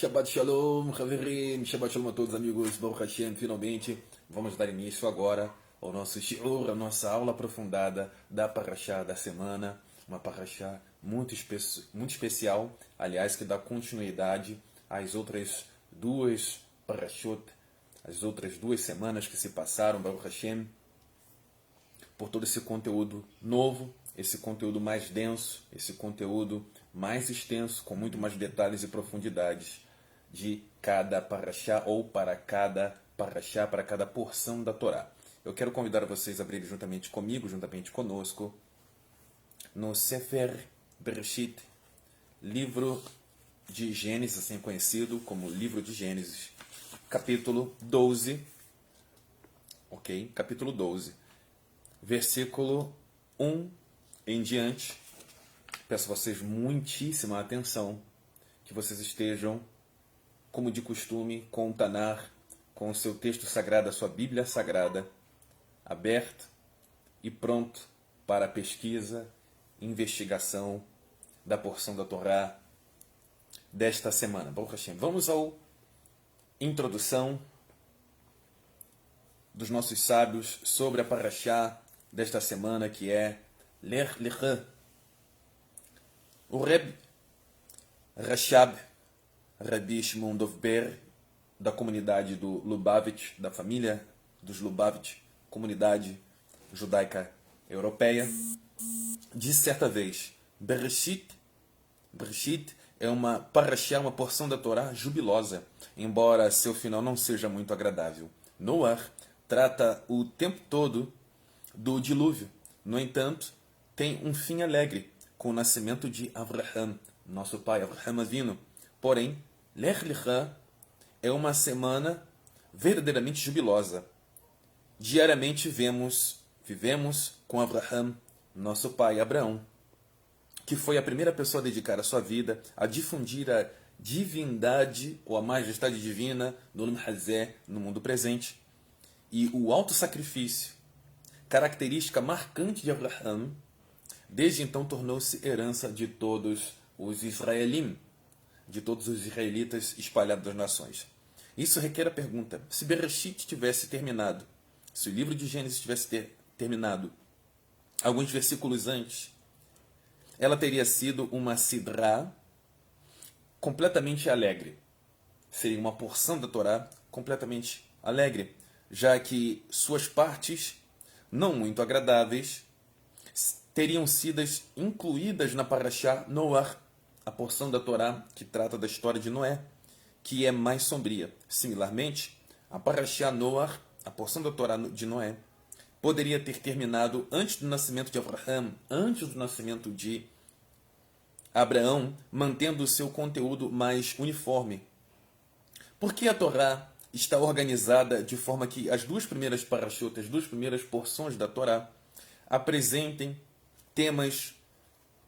Shabbat Shalom, Haverim, Shabbat Shalom a todos amigos, Baruch Hashem, finalmente vamos dar início agora ao nosso shiur, a nossa aula aprofundada da Parashá da semana, uma Parashá muito especial, aliás, que dá continuidade às outras duas Parashot, as outras 2 semanas que se passaram, Baruch Hashem, por todo esse conteúdo novo, esse conteúdo mais denso, esse conteúdo mais extenso, com muito mais detalhes e profundidades de cada parashá ou para cada parashá, para cada porção da Torá. Eu quero convidar vocês a abrirem juntamente comigo, juntamente conosco, no Sefer Bereshit, livro de Gênesis, assim conhecido como livro de Gênesis, capítulo 12, ok? Capítulo 12, versículo 1 em diante. Peço a vocês muitíssima atenção, que vocês estejam, como de costume, com o Tanar, com o seu texto sagrado, a sua Bíblia Sagrada, aberto e pronto para a pesquisa e investigação da porção da Torá desta semana. Baruch Hashem. Vamos à introdução dos nossos sábios sobre a Parashá desta semana, que é Lech Lecha. O Reb Rashab, Rabi Shimon Dovber, da comunidade do Lubavitch, da família dos Lubavitch, comunidade judaica europeia, disse certa vez: Bereshit é uma parashá, uma porção da Torá jubilosa, embora seu final não seja muito agradável. Noah trata o tempo todo do dilúvio. No entanto, tem um fim alegre, com o nascimento de Avraham, nosso pai, Avraham Avinu. Porém, Lech Lecha é uma semana verdadeiramente jubilosa. Diariamente vivemos com Avraham, nosso pai, Abraão, que foi a primeira pessoa a dedicar a sua vida a difundir a divindade ou a majestade divina no Olam Hazé, no mundo presente. E o auto-sacrifício, característica marcante de Avraham, desde então tornou-se herança de todos os israelim, de todos os israelitas espalhados das nações. Isso requer a pergunta: se Bereshit tivesse terminado, se o livro de Gênesis tivesse terminado alguns versículos antes, ela teria sido uma sidra completamente alegre. Seria uma porção da Torá completamente alegre, já que suas partes, não muito agradáveis, teriam sido incluídas na Parashá Noah, a porção da Torá que trata da história de Noé, que é mais sombria. Similarmente, a Parashá Noah, a porção da Torá de Noé, poderia ter terminado antes do nascimento de Avraham, antes do nascimento de Abraão, mantendo o seu conteúdo mais uniforme. Por que a Torá está organizada de forma que as duas primeiras parashot, as duas primeiras porções da Torá, apresentem temas,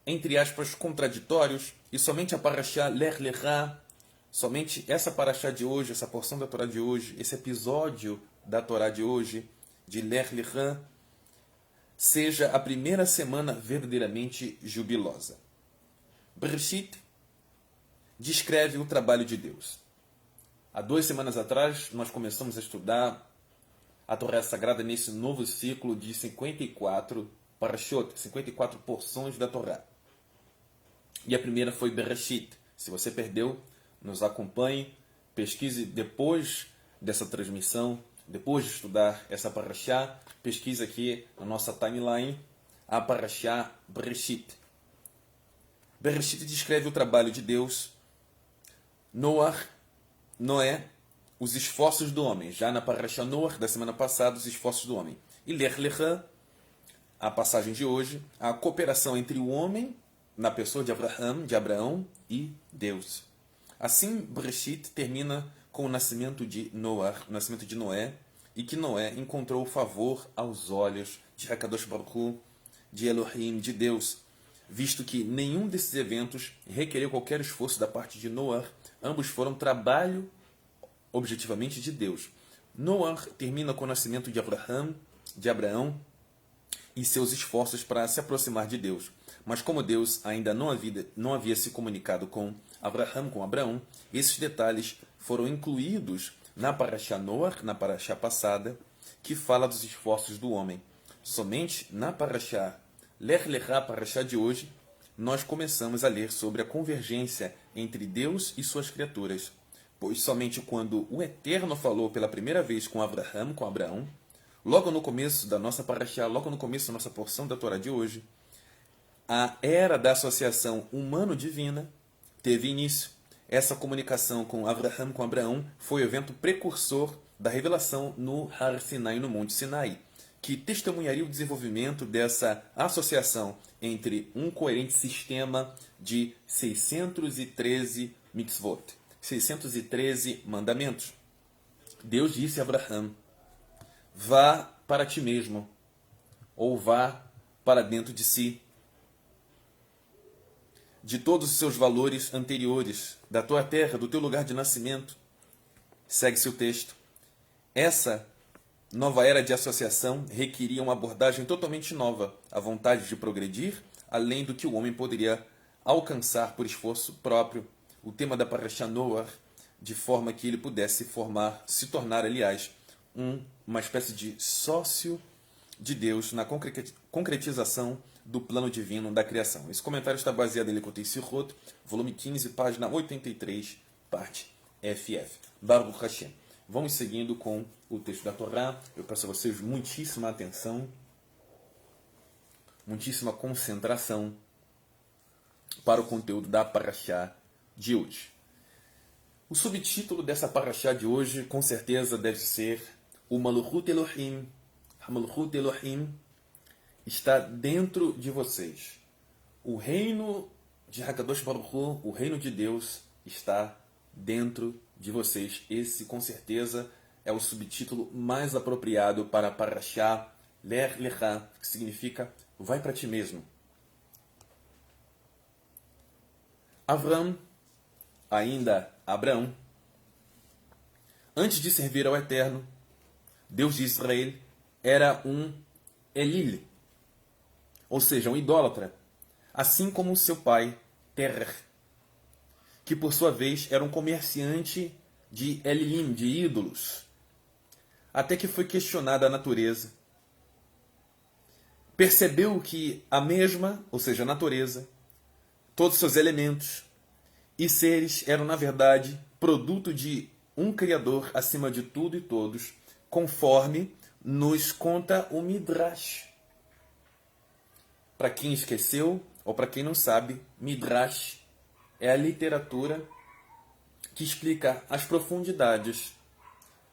entre aspas, contraditórios, e somente a Parashá Lech Lecha, somente essa Parashá de hoje, essa porção da Torá de hoje, esse episódio da Torá de hoje, de Lech Lecha, seja a primeira semana verdadeiramente jubilosa. Bereshit descreve o trabalho de Deus. Há 2 semanas atrás, nós começamos a estudar a Torá Sagrada nesse novo ciclo de 54 Parashot, 54 porções da Torá. E a primeira foi Bereshit. Se você perdeu, nos acompanhe, pesquise depois dessa transmissão, depois de estudar essa Parashá, pesquise aqui na nossa timeline a Parashá Bereshit. Bereshit descreve o trabalho de Deus, Noé, os esforços do homem. Já na Parashá Noah, da semana passada, os esforços do homem. E Lech Lecha, a passagem de hoje, a cooperação entre o homem, na pessoa de Abraão e Deus. Assim, Bereshit termina com o nascimento de Noah, o nascimento de Noé, e que Noé encontrou favor aos olhos de Hakadosh Baruch Hu, de Elohim, de Deus, visto que nenhum desses eventos requereu qualquer esforço da parte de Noah. Ambos foram trabalho, objetivamente, de Deus. Noah termina com o nascimento de Abraão, e seus esforços para se aproximar de Deus. Mas como Deus ainda não havia se comunicado com Abraão, esses detalhes foram incluídos na Parashá Noach, na Parashá passada, que fala dos esforços do homem. Somente na Parashá Lech Lechá, Parashá de hoje, nós começamos a ler sobre a convergência entre Deus e suas criaturas. Pois somente quando o Eterno falou pela primeira vez com Abraão, logo no começo da nossa Parashá, logo no começo da nossa porção da Torá de hoje, a era da associação humano-divina teve início. Essa comunicação com Abraão foi o evento precursor da revelação no Har Sinai, no Monte Sinai, que testemunharia o desenvolvimento dessa associação entre um coerente sistema de 613 mitzvot, 613 mandamentos. Deus disse a Abraão: vá para ti mesmo, ou vá para dentro de si, de todos os seus valores anteriores, da tua terra, do teu lugar de nascimento. Segue-se o texto. Essa nova era de associação requeria uma abordagem totalmente nova, a vontade de progredir, além do que o homem poderia alcançar por esforço próprio. O tema da Parashá Noach, de forma que ele pudesse se tornar, aliás, uma espécie de sócio de Deus na concretização do plano divino da criação. Esse comentário está baseado em Likutei Sirot, volume 15, página 83, parte FF. Baruch Hashem. Vamos seguindo com o texto da Torá. Eu peço a vocês muitíssima atenção, muitíssima concentração para o conteúdo da Parashá de hoje. O subtítulo dessa Parashá de hoje, com certeza, deve ser o Malchut Elohim. Malchut Elohim está dentro de vocês. O reino de Hakadosh Baruch Hu, o reino de Deus, está dentro de vocês. Esse, com certeza, é o subtítulo mais apropriado para a Parashá Lech Lechá, que significa vai para ti mesmo. Abraão, antes de servir ao Eterno, Deus de Israel, era um Elil, ou seja, um idólatra, assim como seu pai, Terach, que por sua vez era um comerciante de Elilim, de ídolos, até que foi questionada a natureza. Percebeu que a mesma, ou seja, a natureza, todos seus elementos e seres eram, na verdade, produto de um Criador acima de tudo e todos, conforme nos conta o Midrash. Para quem esqueceu, ou para quem não sabe, Midrash é a literatura que explica as profundidades,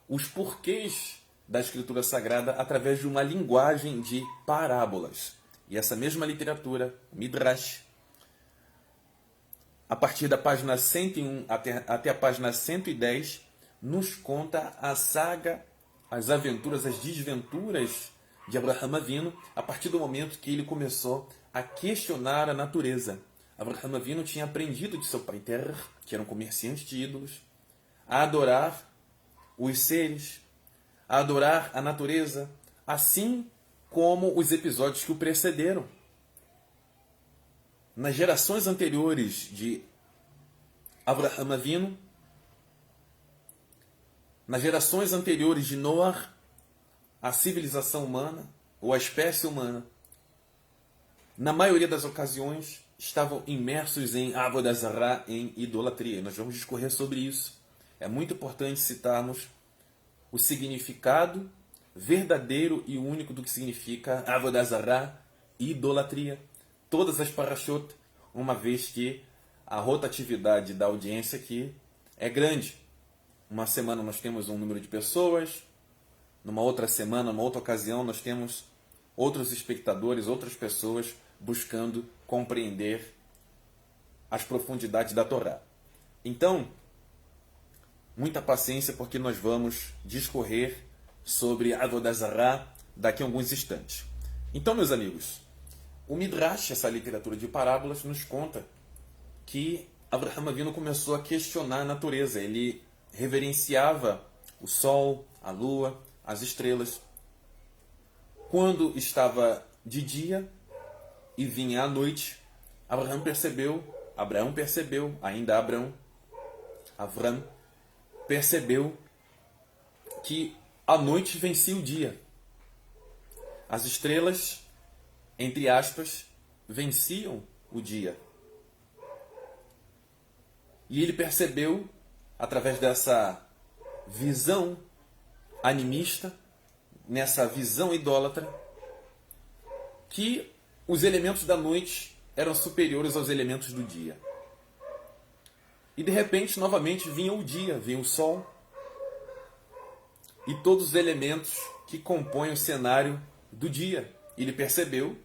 os porquês da Escritura Sagrada através de uma linguagem de parábolas. E essa mesma literatura, Midrash, a partir da página 101 até a página 110, nos conta a saga, as aventuras, as desventuras de Abraham Avinu, a partir do momento que ele começou a questionar a natureza. Abraham Avinu tinha aprendido de seu pai Terach, que era um comerciante de ídolos, a adorar os seres, a adorar a natureza, assim como os episódios que o precederam. Nas gerações anteriores de Abraham Avinu, nas gerações anteriores de Noach, a civilização humana, ou a espécie humana, na maioria das ocasiões, estavam imersos em Avodah Zarah, em idolatria. Nós vamos discorrer sobre isso. É muito importante citarmos o significado verdadeiro e único do que significa Avodah Zarah, idolatria. Todas as parashot, uma vez que a rotatividade da audiência aqui é grande. Uma semana nós temos um número de pessoas, numa outra semana, numa outra ocasião, nós temos outros espectadores, outras pessoas buscando compreender as profundidades da Torá. Então, muita paciência, porque nós vamos discorrer sobre Avodah Zarah daqui a alguns instantes. Então, meus amigos, o Midrash, essa literatura de parábolas, nos conta que Abraham Avinu começou a questionar a natureza. Ele reverenciava o sol, a lua, as estrelas. Quando estava de dia e vinha a noite, Abraão percebeu, ainda Avram percebeu que a noite vencia o dia. As estrelas, entre aspas, venciam o dia. E ele percebeu, através dessa visão animista, nessa visão idólatra, que os elementos da noite eram superiores aos elementos do dia. E de repente, novamente, vinha o dia, vinha o sol, e todos os elementos que compõem o cenário do dia. Ele percebeu,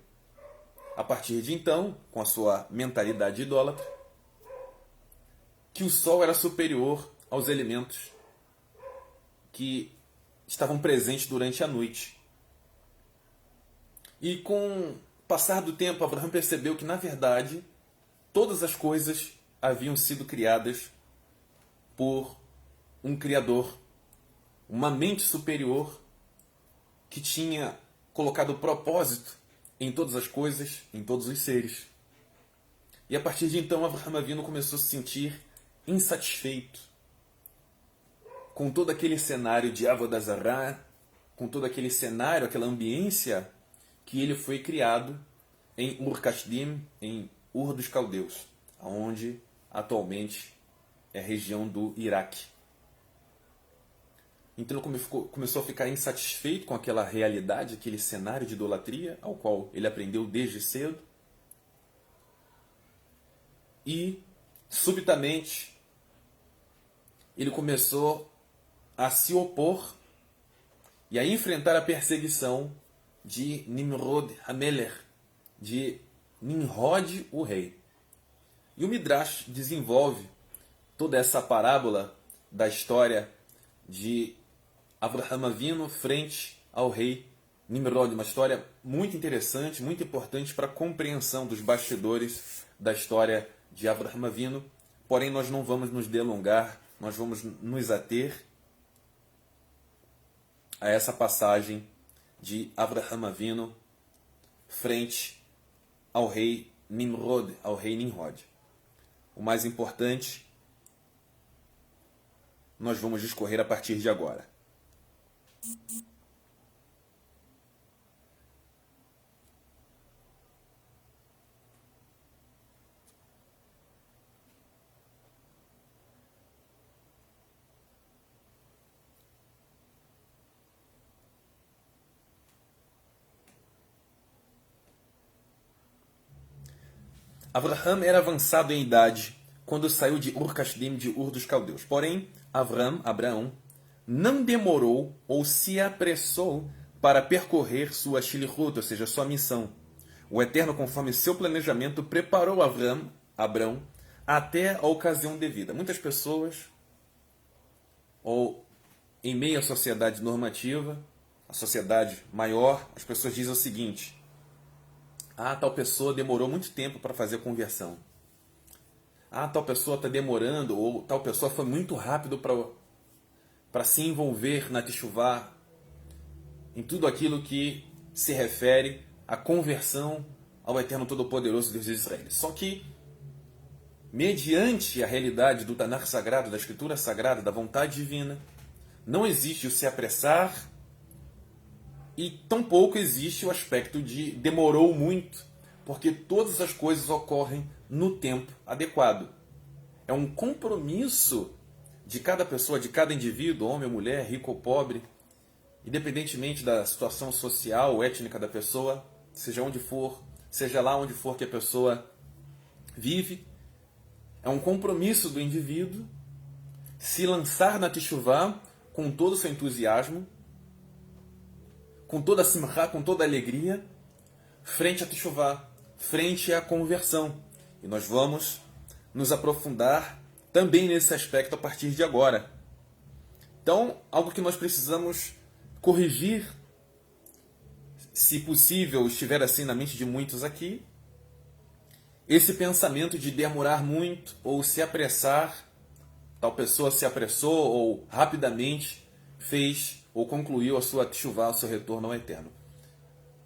a partir de então, com a sua mentalidade idólatra, que o sol era superior aos elementos que estavam presentes durante a noite. E com o passar do tempo, Abraão percebeu que, na verdade, todas as coisas haviam sido criadas por um Criador, uma mente superior que tinha colocado propósito em todas as coisas, em todos os seres. E a partir de então, Avraham Avinu começou a se sentir insatisfeito com todo aquele cenário de Avodah Zarah, com todo aquele cenário, aquela ambiência que ele foi criado em Ur Kasdim, em Ur dos Caldeus, onde atualmente é a região do Iraque. Então ele começou a ficar insatisfeito com aquela realidade, aquele cenário de idolatria, ao qual ele aprendeu desde cedo. E, subitamente, ele começou a se opor e a enfrentar a perseguição de Nimrod Hameler, de Nimrod, o rei. E o Midrash desenvolve toda essa parábola da história de Avraham Avinu frente ao rei Nimrod, uma história muito interessante, muito importante para a compreensão dos bastidores da história de Avraham Avinu. Porém, nós não vamos nos delongar, nós vamos nos ater a essa passagem de Avraham Avinu frente ao rei Nimrod, ao rei Nimrod. O mais importante, nós vamos discorrer a partir de agora. Avraham era avançado em idade quando saiu de Ur Kasdim, de Ur dos Caldeus. Porém, Abraão, não demorou ou se apressou para percorrer sua shlichut, ou seja, sua missão. O Eterno, conforme seu planejamento, preparou Abrão até a ocasião devida. Muitas pessoas, ou em meio à sociedade normativa, a sociedade maior, as pessoas dizem o seguinte: tal pessoa demorou muito tempo para fazer a conversão. Tal pessoa está demorando, ou tal pessoa foi muito rápido para se envolver na teshuvá, em tudo aquilo que se refere à conversão ao Eterno Todo-Poderoso Deus de Israel. Só que, mediante a realidade do Tanakh Sagrado, da Escritura Sagrada, da vontade divina, não existe o se apressar e tampouco existe o aspecto de demorou muito, porque todas as coisas ocorrem no tempo adequado. É um compromisso de cada pessoa, de cada indivíduo, homem ou mulher, rico ou pobre, independentemente da situação social ou étnica da pessoa, seja onde for, seja lá onde for que a pessoa vive, é um compromisso do indivíduo se lançar na teshuvá com todo o seu entusiasmo, com toda a simchá, com toda a alegria, frente à teshuvá, frente à conversão. E nós vamos nos aprofundar também nesse aspecto a partir de agora. Então, algo que nós precisamos corrigir, se possível, estiver assim na mente de muitos aqui, esse pensamento de demorar muito ou se apressar, tal pessoa se apressou ou rapidamente fez ou concluiu a sua teshuvá, o seu retorno ao Eterno.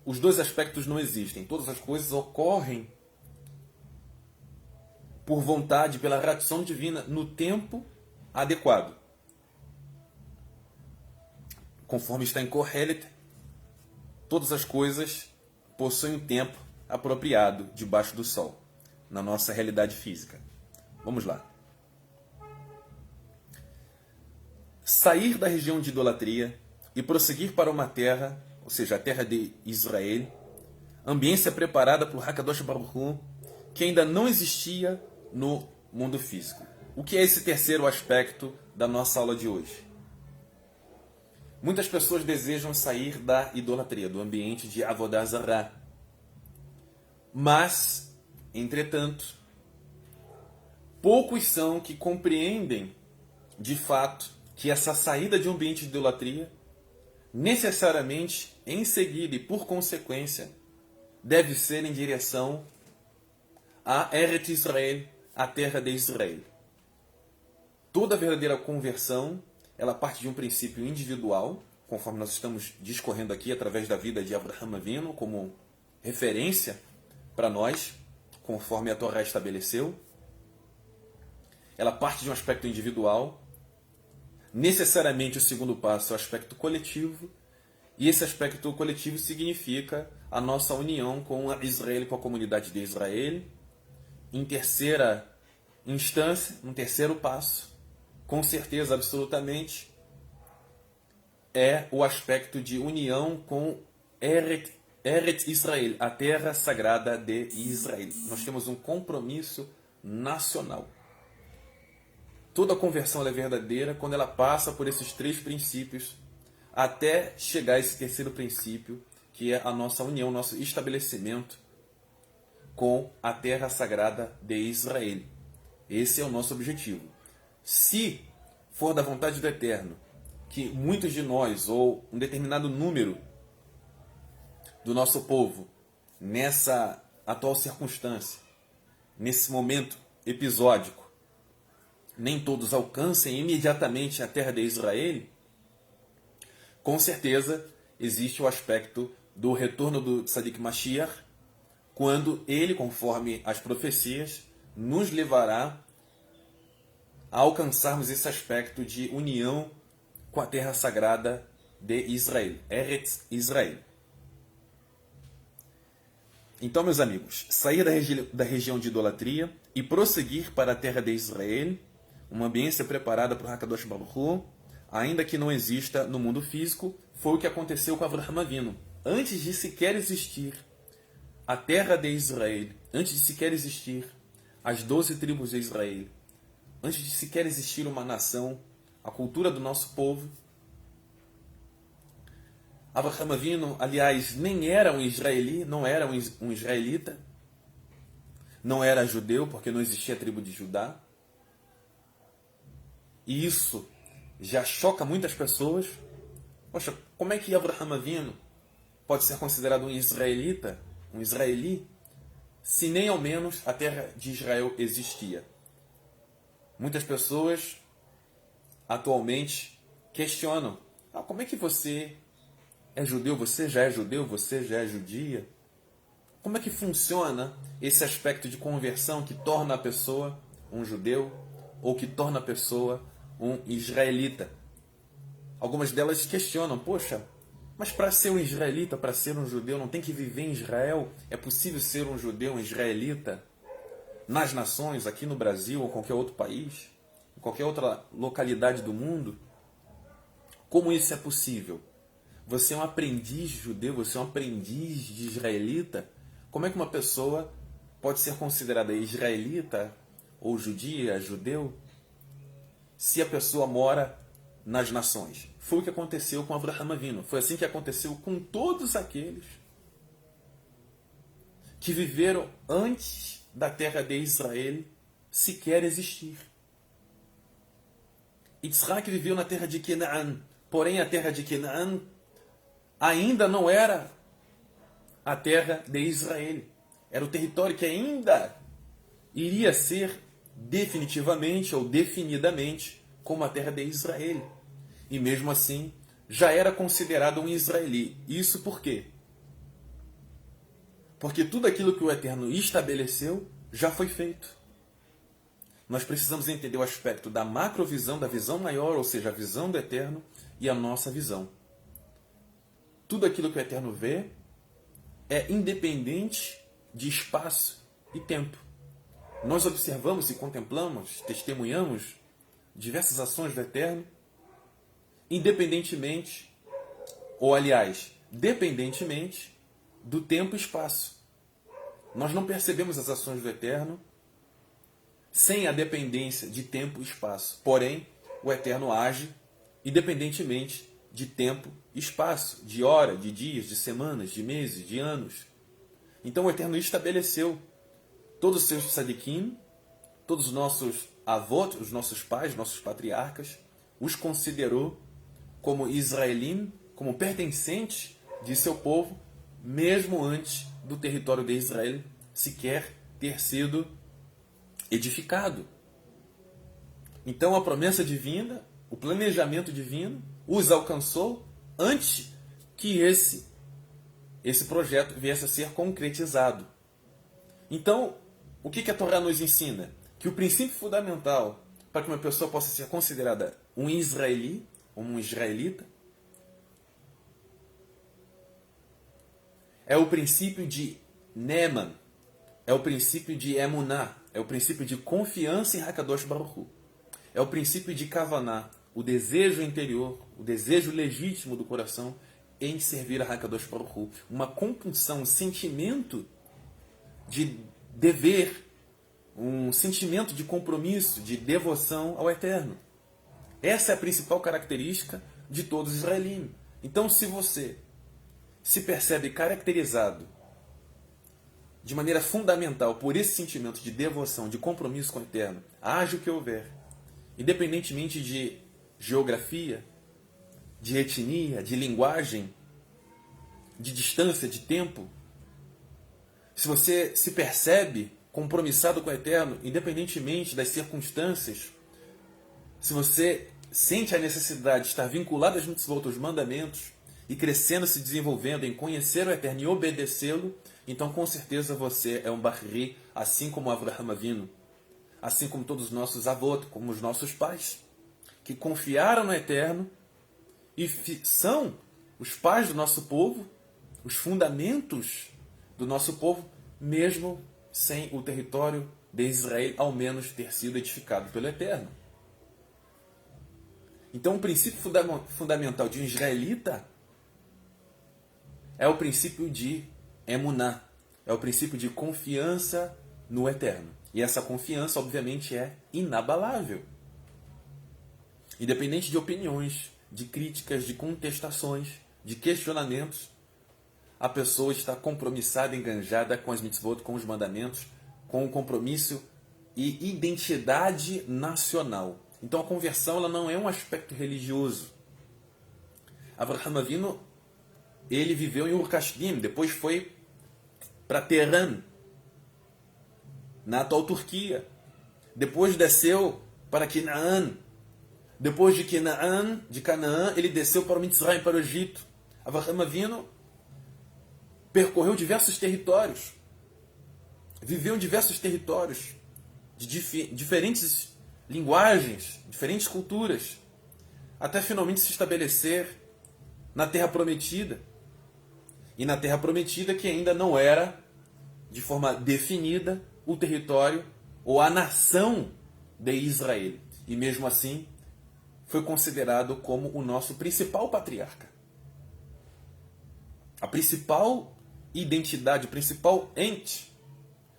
Os dois aspectos não existem. Todas as coisas ocorrem por vontade, pela ração divina, no tempo adequado. Conforme está em Kohelet, todas as coisas possuem um tempo apropriado debaixo do sol, na nossa realidade física. Vamos lá. Sair da região de idolatria e prosseguir para uma terra, ou seja, a terra de Israel, ambiência preparada por Hakadosh Baruch Hu, que ainda não existia no mundo físico. O que é esse terceiro aspecto da nossa aula de hoje? Muitas pessoas desejam sair da idolatria, do ambiente de Avodah Zarah. Mas, entretanto, poucos são que compreendem, de fato, que essa saída de um ambiente de idolatria, necessariamente, em seguida e por consequência, deve ser em direção a Eretz Israel, a terra de Israel. Toda verdadeira conversão, ela parte de um princípio individual, conforme nós estamos discorrendo aqui através da vida de Abraham Avinu, como referência para nós, conforme a Torá estabeleceu. Ela parte de um aspecto individual. Necessariamente o segundo passo é o aspecto coletivo, e esse aspecto coletivo significa a nossa união com a Israel, com a comunidade de Israel. Em terceira instância, um terceiro passo, com certeza absolutamente, é o aspecto de união com Eretz Israel, a terra sagrada de Israel. Nós temos um compromisso nacional. Toda conversão é verdadeira quando ela passa por esses três princípios até chegar a esse terceiro princípio, que é a nossa união, nosso estabelecimento com a terra sagrada de Israel. Esse é o nosso objetivo. Se for da vontade do Eterno que muitos de nós, ou um determinado número do nosso povo, nessa atual circunstância, nesse momento episódico, nem todos alcancem imediatamente a terra de Israel, com certeza existe o aspecto do retorno do Tzadik Mashiach, quando ele, conforme as profecias, nos levará a alcançarmos esse aspecto de união com a terra sagrada de Israel, Eretz Israel. Então, meus amigos, sair da região de idolatria e prosseguir para a terra de Israel, uma ambiência preparada por Hakadosh Baruch Hu, ainda que não exista no mundo físico, foi o que aconteceu com Avraham Avinu. Antes de sequer existir a terra de Israel, antes de sequer existir as 12 tribos de Israel, antes de sequer existir uma nação, a cultura do nosso povo, Avraham Avinu, aliás, nem era um israeli, não era um israelita, não era judeu, porque não existia a tribo de Judá. E isso já choca muitas pessoas. Poxa, como é que Avraham Avinu pode ser considerado um israelita, um israeli, se nem ao menos a terra de Israel existia? Muitas pessoas atualmente questionam: como é que você é judeu? Você já é judeu? Você já é judia? Como é que funciona esse aspecto de conversão que torna a pessoa um judeu ou que torna a pessoa um israelita? Algumas delas questionam: poxa, mas para ser um israelita, para ser um judeu, não tem que viver em Israel? É possível ser um judeu, um israelita, nas nações, aqui no Brasil ou qualquer outro país, em qualquer outra localidade do mundo? Como isso é possível? Você é um aprendiz judeu, você é um aprendiz de israelita? Como é que uma pessoa pode ser considerada israelita ou judia, judeu, se a pessoa mora nas nações? Foi o que aconteceu com Avraham Avinu. Foi assim que aconteceu com todos aqueles que viveram antes da terra de Israel sequer existir. Yitzhak viveu na terra de Canaã, porém a terra de Canaã ainda não era a terra de Israel. Era o território que ainda iria ser definitivamente ou definidamente como a terra de Israel. E mesmo assim, já era considerado um israeli. Isso por quê? Porque tudo aquilo que o Eterno estabeleceu já foi feito. nós precisamos entender o aspecto da macrovisão, da visão maior, ou seja, a visão do Eterno, e a nossa visão. Tudo aquilo que o Eterno vê é independente de espaço e tempo. Nós observamos e contemplamos, testemunhamos diversas ações do Eterno, independentemente, ou aliás, dependentemente do tempo e espaço. Nós não percebemos as ações do Eterno sem a dependência de tempo e espaço. Porém, o Eterno age independentemente de tempo e espaço, de hora, de dias, de semanas, de meses, de anos. Então o Eterno estabeleceu todos os seus tzadikim, todos os nossos avós, os nossos pais, nossos patriarcas, os considerou como israelim, como pertencentes de seu povo, mesmo antes do território de Israel sequer ter sido edificado. Então a promessa divina, o planejamento divino, os alcançou antes que esse projeto viesse a ser concretizado. Então, o que a Torá nos ensina? Que o princípio fundamental para que uma pessoa possa ser considerada um israeli, ou um israelita, é o princípio de Neman, é o princípio de Emuná, é o princípio de confiança em Hakadosh Baruch Hu. É o princípio de Kavaná, o desejo interior, o desejo legítimo do coração em servir a Hakadosh Baruch Hu. Uma compulsão, um sentimento de dever, um sentimento de compromisso, de devoção ao Eterno. Essa é a principal característica de todos os israelitas. Então, se você se percebe caracterizado de maneira fundamental por esse sentimento de devoção, de compromisso com o Eterno, haja o que houver, independentemente de geografia, de etnia, de linguagem, de distância, de tempo, se você se percebe compromissado com o Eterno, independentemente das circunstâncias, se você sente a necessidade de estar vinculado às mitzvot, aos mandamentos, e crescendo, se desenvolvendo em conhecer o Eterno e obedecê-lo, então com certeza você é um Bahri, assim como Avraham Avinu, assim como todos os nossos avós, como os nossos pais, que confiaram no Eterno e são os pais do nosso povo, os fundamentos do nosso povo, mesmo sem o território de Israel ao menos ter sido edificado pelo Eterno. Então o princípio fundamental de um israelita é o princípio de Emuná, é o princípio de confiança no Eterno. E essa confiança, obviamente, é inabalável. Independente de opiniões, de críticas, de contestações, de questionamentos, a pessoa está compromissada, enganjada com as mitzvot, com os mandamentos, com o compromisso e identidade nacional. Então a conversão ela não é um aspecto religioso. Avraham Avinu, ele viveu em Ur-Kasdim, depois foi para Teherã, na atual Turquia. Depois desceu para Canaã. Depois de Canaã, ele desceu para o Mitzrayim, para o Egito. Avraham Avinu percorreu diversos territórios. Viveu em diversos territórios, de diferentes linguagens, diferentes culturas, até finalmente se estabelecer na Terra Prometida. E na Terra Prometida que ainda não era, de forma definida, o território ou a nação de Israel. E mesmo assim, foi considerado como o nosso principal patriarca. A principal identidade, o principal ente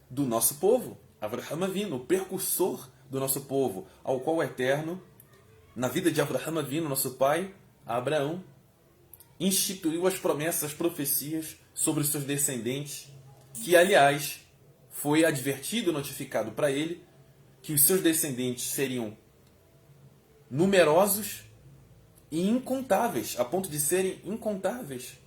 do nosso povo, Avraham Avinu, o precursor do nosso povo, ao qual o Eterno, na vida de Avraham Avinu, nosso pai, Abraão, instituiu as promessas, as profecias sobre os seus descendentes, que, aliás, foi advertido, notificado para ele, que os seus descendentes seriam numerosos e incontáveis, a ponto de serem incontáveis,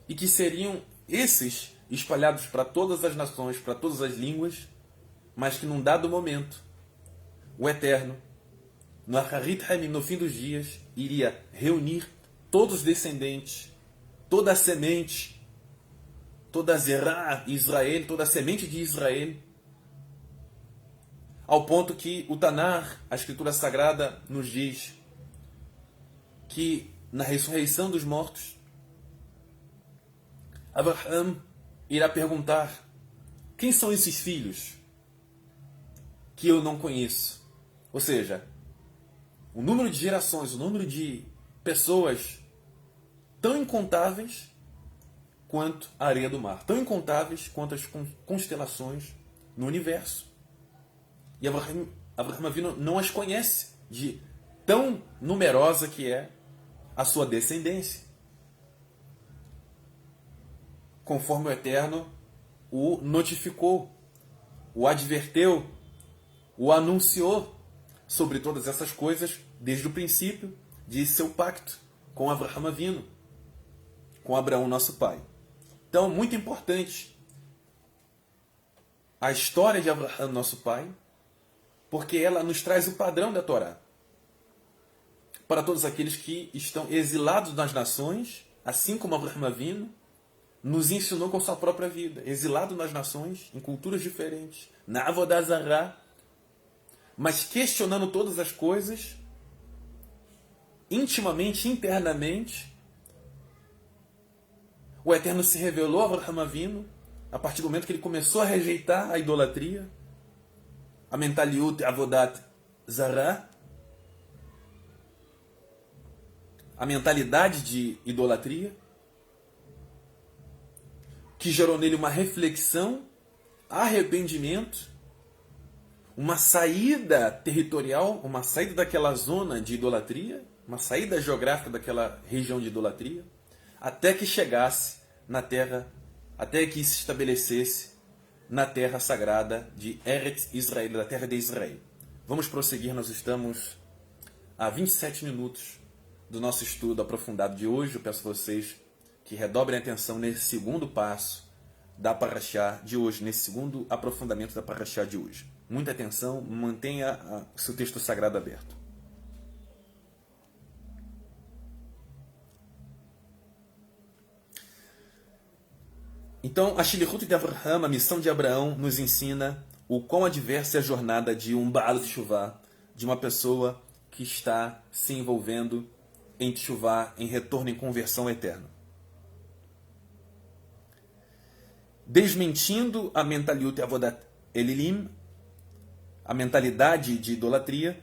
e que seriam esses espalhados para todas as nações, para todas as línguas, mas que num dado momento, o Eterno, no Acharit Haimim, no fim dos dias, iria reunir todos os descendentes, toda a semente, toda a Zerá, Israel, toda a semente de Israel, ao ponto que o Tanar, a Escritura Sagrada, nos diz que na ressurreição dos mortos, Abraham irá perguntar: quem são esses filhos que eu não conheço? Ou seja, o número de gerações, o número de pessoas tão incontáveis quanto a areia do mar, tão incontáveis quanto as constelações no universo. E Abraham Avinu não as conhece, de tão numerosa que é a sua descendência. Conforme o Eterno o notificou, o adverteu, o anunciou sobre todas essas coisas desde o princípio de seu pacto com Abraham Avinu, com Abraão, nosso pai. Então, muito importante a história de Abraham, nosso pai, porque ela nos traz o padrão da Torá para todos aqueles que estão exilados nas nações, assim como Abraham Avinu nos ensinou com sua própria vida, exilado nas nações, em culturas diferentes, na Avodah Zará, mas questionando todas as coisas, intimamente, internamente. O Eterno se revelou a Abraham Avinu a partir do momento que ele começou a rejeitar a idolatria, a mentaliut Avodat Zará, a mentalidade de idolatria, que gerou nele uma reflexão, arrependimento, uma saída territorial, uma saída daquela zona de idolatria, uma saída geográfica daquela região de idolatria, até que chegasse na terra, até que se estabelecesse na terra sagrada de Eretz Israel, da terra de Israel. Vamos prosseguir, nós estamos a 27 minutos do nosso estudo aprofundado de hoje. Eu peço a vocês que redobrem a atenção nesse segundo passo da Parashá de hoje, nesse segundo aprofundamento da Parashá de hoje. Muita atenção, mantenha o seu texto sagrado aberto. Então, a Shlichut de Abraham, a missão de Abraão, nos ensina o quão adversa é a jornada de um Baal Teshuvah, de uma pessoa que está se envolvendo em Teshuvah, em retorno, em conversão eterna. Desmentindo a mentaliut avodat elilim, a mentalidade de idolatria,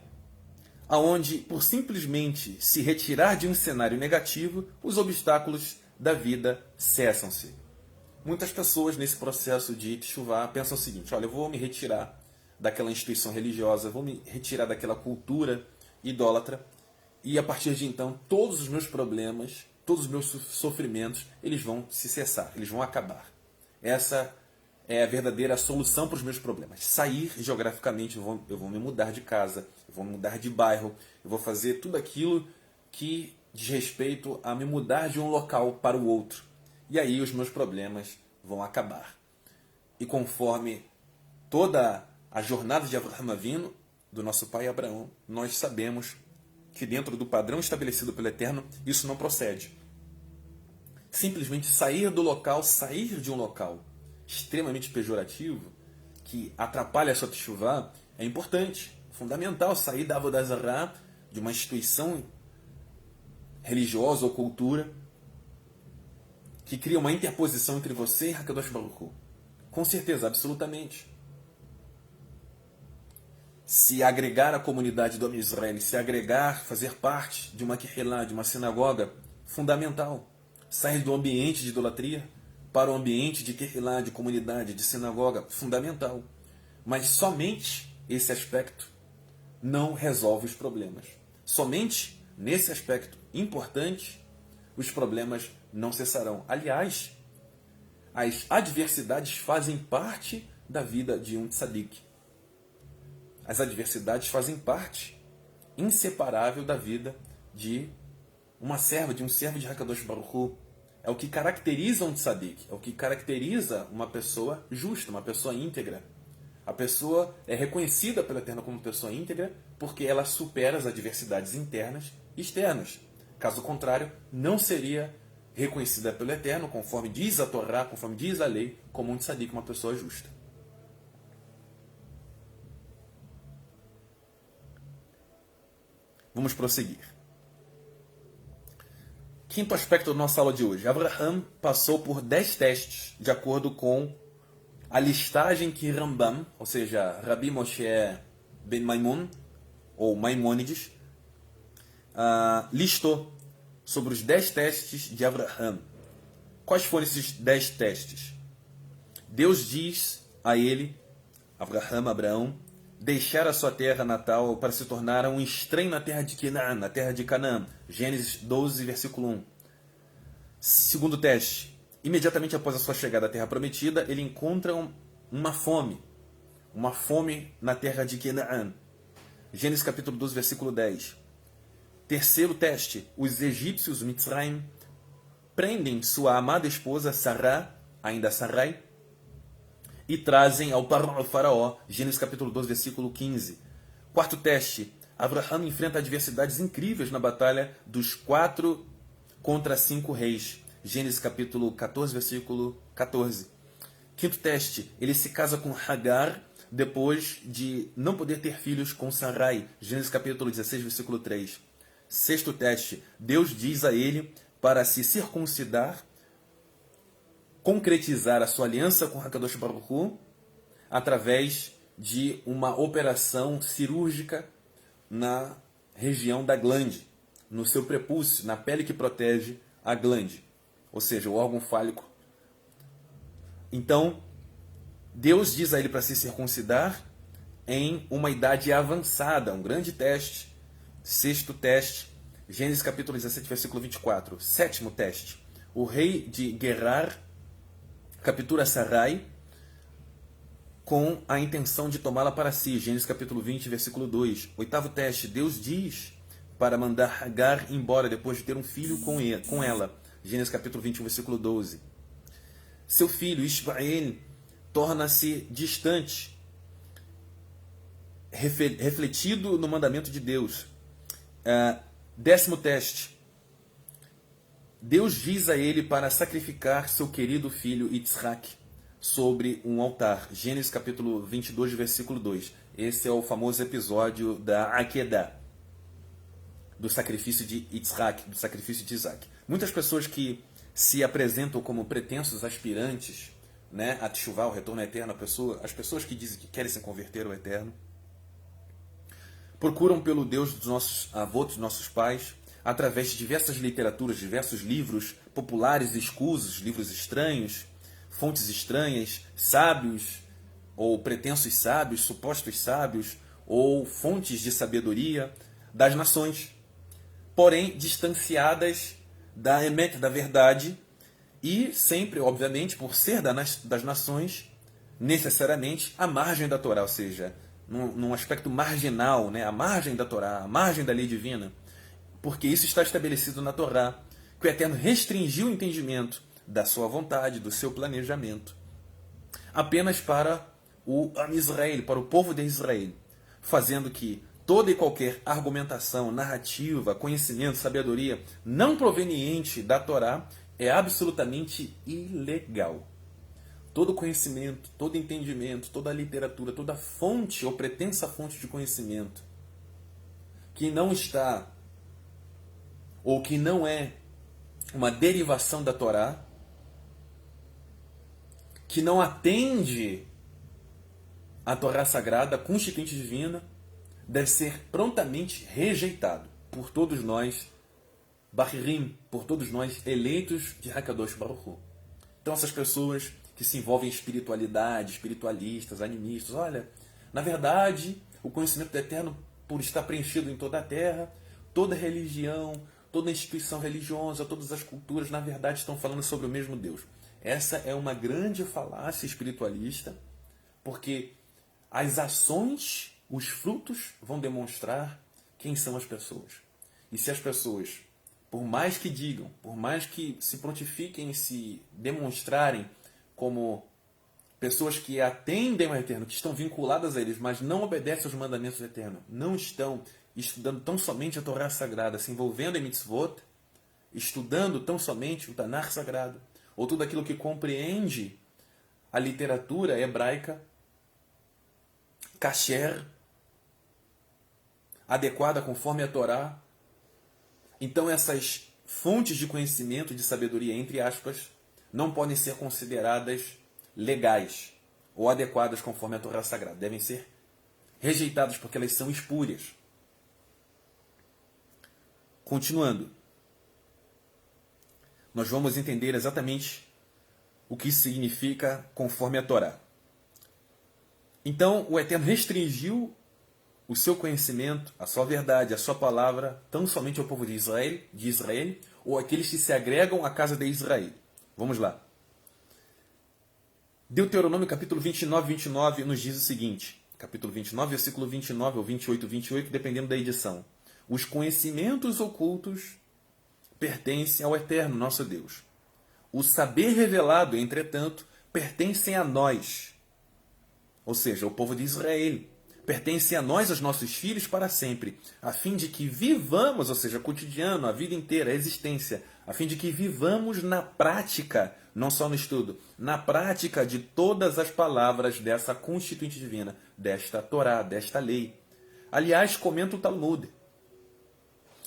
aonde, por simplesmente se retirar de um cenário negativo, os obstáculos da vida cessam-se. Muitas pessoas nesse processo de teshuvah pensam o seguinte: olha, eu vou me retirar daquela instituição religiosa, vou me retirar daquela cultura idólatra, e a partir de então todos os meus problemas, todos os meus sofrimentos, eles vão se cessar, eles vão acabar. Essa é a verdadeira solução para os meus problemas. Sair geograficamente, eu vou me mudar de casa, eu vou me mudar de bairro, eu vou fazer tudo aquilo que diz respeito a me mudar de um local para o outro. E aí os meus problemas vão acabar. E conforme toda a jornada de Abraham Avinu, do nosso pai Abraão, nós sabemos que dentro do padrão estabelecido pelo Eterno, isso não procede. Simplesmente sair do local, sair de um local extremamente pejorativo, que atrapalha a sua teshuvah, é importante, fundamental, sair da Avodah Zará, de uma instituição religiosa ou cultura, que cria uma interposição entre você e HaKadosh Baruch Hu. Com certeza, absolutamente. Se agregar à comunidade do Am Israel, se agregar, fazer parte de uma Kehilá, de uma sinagoga, fundamental. Sair do ambiente de idolatria para o ambiente de Kehilá, de comunidade, de sinagoga, fundamental. Mas somente esse aspecto não resolve os problemas. Somente nesse aspecto importante, os problemas não cessarão. Aliás, as adversidades fazem parte da vida de um tzadik. As adversidades fazem parte inseparável da vida de uma serva, de um servo de HaKadosh Baruch Hu. É o que caracteriza um tzadik, é o que caracteriza uma pessoa justa, uma pessoa íntegra. A pessoa é reconhecida pelo Eterno como pessoa íntegra porque ela supera as adversidades internas e externas. Caso contrário, não seria reconhecida pelo Eterno, conforme diz a Torá, conforme diz a lei, como um tzadik, uma pessoa justa. Vamos prosseguir. Quinto aspecto da nossa aula de hoje. Abraham passou por 10 testes, de acordo com a listagem que Rambam, ou seja, Rabi Moshe Ben Maimon, ou Maimônides, listou sobre os 10 testes de Abraham. Quais foram esses 10 testes? Deus diz a ele, Abraão, deixar a sua terra natal para se tornar um estranho na terra de Canaã. Gênesis 12, versículo 1. Segundo teste. Imediatamente após a sua chegada à terra prometida, ele encontra uma fome na terra de Canaã. Gênesis capítulo 12, versículo 10. Terceiro teste. Os egípcios, Mitzrayim, prendem sua amada esposa, Sará, ainda Sarai, e trazem ao faraó, Gênesis capítulo 12, versículo 15. Quarto teste. Abraham enfrenta adversidades incríveis na batalha dos 4 contra 5 reis. Gênesis capítulo 14, versículo 14. Quinto teste. Ele se casa com Hagar depois de não poder ter filhos com Sarai. Gênesis capítulo 16, versículo 3. Sexto teste. Deus diz a ele para se circuncidar, concretizar a sua aliança com Hakadosh Baruch Hu através de uma operação cirúrgica na região da glande, no seu prepúcio, na pele que protege a glande, ou seja, o órgão fálico. Então, Deus diz a ele para se circuncidar em uma idade avançada, um grande teste. Sexto teste, Gênesis capítulo 17, versículo 24. Sétimo teste, o rei de Gerar captura Sarai com a intenção de tomá-la para si. Gênesis capítulo 20, versículo 2. Oitavo teste, Deus diz para mandar Hagar embora depois de ter um filho com ela. Gênesis capítulo 21, versículo 12. Seu filho, Ismael, torna-se distante, refletido no mandamento de Deus. Décimo teste. Deus diz a ele para sacrificar seu querido filho Yitzhak sobre um altar. Gênesis capítulo 22, versículo 2. Esse é o famoso episódio da Akedah, do sacrifício de Yitzhak, do sacrifício de Isaac. Muitas pessoas que se apresentam como pretensos aspirantes, né, a teshuvá, o retorno eterno, as pessoas que dizem que querem se converter ao eterno, procuram pelo Deus dos nossos avós, dos nossos pais, através de diversas literaturas, diversos livros populares escusos, livros estranhos, fontes estranhas, sábios, ou pretensos sábios, supostos sábios, ou fontes de sabedoria das nações, porém distanciadas da emet, da verdade, e sempre, obviamente, por ser das nações, necessariamente à margem da Torá, ou seja, num aspecto marginal, né, à margem da Torá, à margem da lei divina, porque isso está estabelecido na Torá, que o Eterno restringiu o entendimento da sua vontade, do seu planejamento, apenas para o Am Israel, para o povo de Israel, fazendo que toda e qualquer argumentação, narrativa, conhecimento, sabedoria não proveniente da Torá é absolutamente ilegal. Todo conhecimento, todo entendimento, toda literatura, toda fonte ou pretensa fonte de conhecimento que não está ou que não é uma derivação da Torá, que não atende à Torá sagrada, a constituinte divina, deve ser prontamente rejeitado por todos nós, Bahirim, por todos nós eleitos de Hakadosh Baruch Hu. Então essas pessoas que se envolvem em espiritualidade, espiritualistas, animistas, olha, na verdade, o conhecimento do Eterno, por estar preenchido em toda a terra, toda religião, toda instituição religiosa, todas as culturas, na verdade, estão falando sobre o mesmo Deus. Essa é uma grande falácia espiritualista, porque as ações, os frutos, vão demonstrar quem são as pessoas. E se as pessoas, por mais que digam, por mais que se prontifiquem e se demonstrarem como pessoas que atendem ao Eterno, que estão vinculadas a eles, mas não obedecem aos mandamentos do Eterno, não estão estudando tão somente a Torá Sagrada, se envolvendo em mitzvot, estudando tão somente o Tanakh Sagrado, ou tudo aquilo que compreende a literatura hebraica, kasher, adequada conforme a Torá. Então essas fontes de conhecimento, de sabedoria, entre aspas, não podem ser consideradas legais ou adequadas conforme a Torá Sagrada. Devem ser rejeitadas porque elas são espúrias. Continuando, nós vamos entender exatamente o que isso significa conforme a Torá. Então, o Eterno restringiu o seu conhecimento, a sua verdade, a sua palavra, tão somente ao povo de Israel, ou aqueles que se agregam à casa de Israel. Vamos lá. Deuteronômio capítulo 29 nos diz o seguinte, capítulo 29, versículo 29 ou 28, dependendo da edição. Os conhecimentos ocultos pertencem ao Eterno, nosso Deus. O saber revelado, entretanto, pertence a nós, ou seja, o povo de Israel. Pertence a nós, aos nossos filhos, para sempre, a fim de que vivamos, ou seja, cotidiano, a vida inteira, a existência, a fim de que vivamos na prática, não só no estudo, na prática de todas as palavras dessa constituinte divina, desta Torá, desta lei. Aliás, comenta o Talmud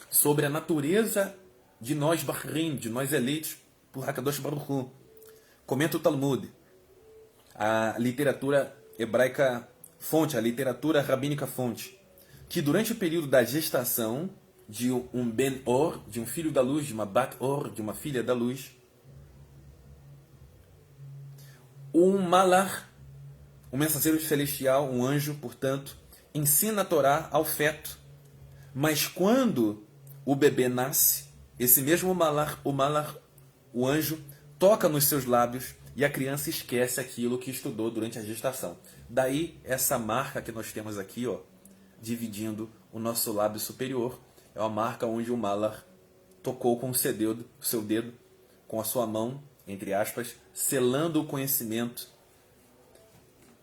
sobre a natureza de nós Bahrim, de nós eleitos por Hakadosh Baruch Hu. Comenta o Talmud, a literatura hebraica fonte, a literatura rabínica fonte, que durante o período da gestação de um Ben-Or, de um filho da luz, de uma Bat-Or, de uma filha da luz, um Malach, um mensageiro celestial, um anjo, portanto, ensina a Torá ao feto. Mas quando o bebê nasce, esse mesmo Malach, o anjo, toca nos seus lábios e a criança esquece aquilo que estudou durante a gestação. Daí essa marca que nós temos aqui, ó, dividindo o nosso lábio superior, é uma marca onde o Malach tocou com o seu dedo, com a sua mão, entre aspas, selando o conhecimento,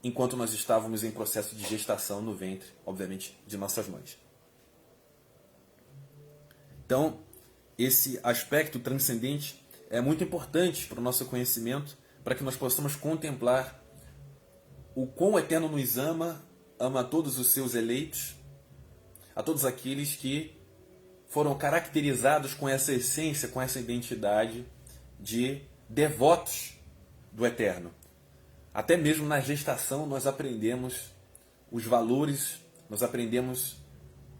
enquanto nós estávamos em processo de gestação no ventre, obviamente, de nossas mães. Então, esse aspecto transcendente é muito importante para o nosso conhecimento, para que nós possamos contemplar o quão o Eterno nos ama, ama a todos os seus eleitos, a todos aqueles que foram caracterizados com essa essência, com essa identidade de devotos do Eterno. Até mesmo na gestação nós aprendemos os valores, nós aprendemos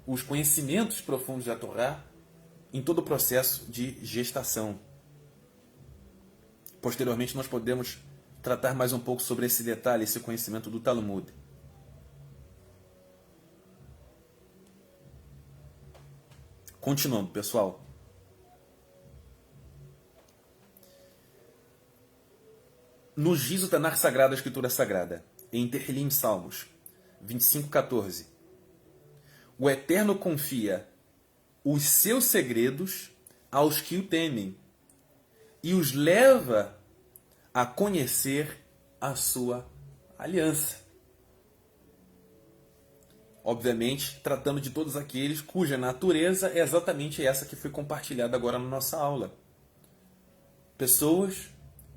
os conhecimentos profundos da Torá em todo o processo de gestação. Posteriormente nós podemos tratar mais um pouco sobre esse detalhe, esse conhecimento do Talmud. Continuando, pessoal. Nos diz o Tanar Sagrado, a Escritura Sagrada, em Tehillim Salmos 25:14. O Eterno confia os seus segredos aos que o temem e os leva a conhecer a sua aliança. Obviamente, tratando de todos aqueles cuja natureza é exatamente essa que foi compartilhada agora na nossa aula. Pessoas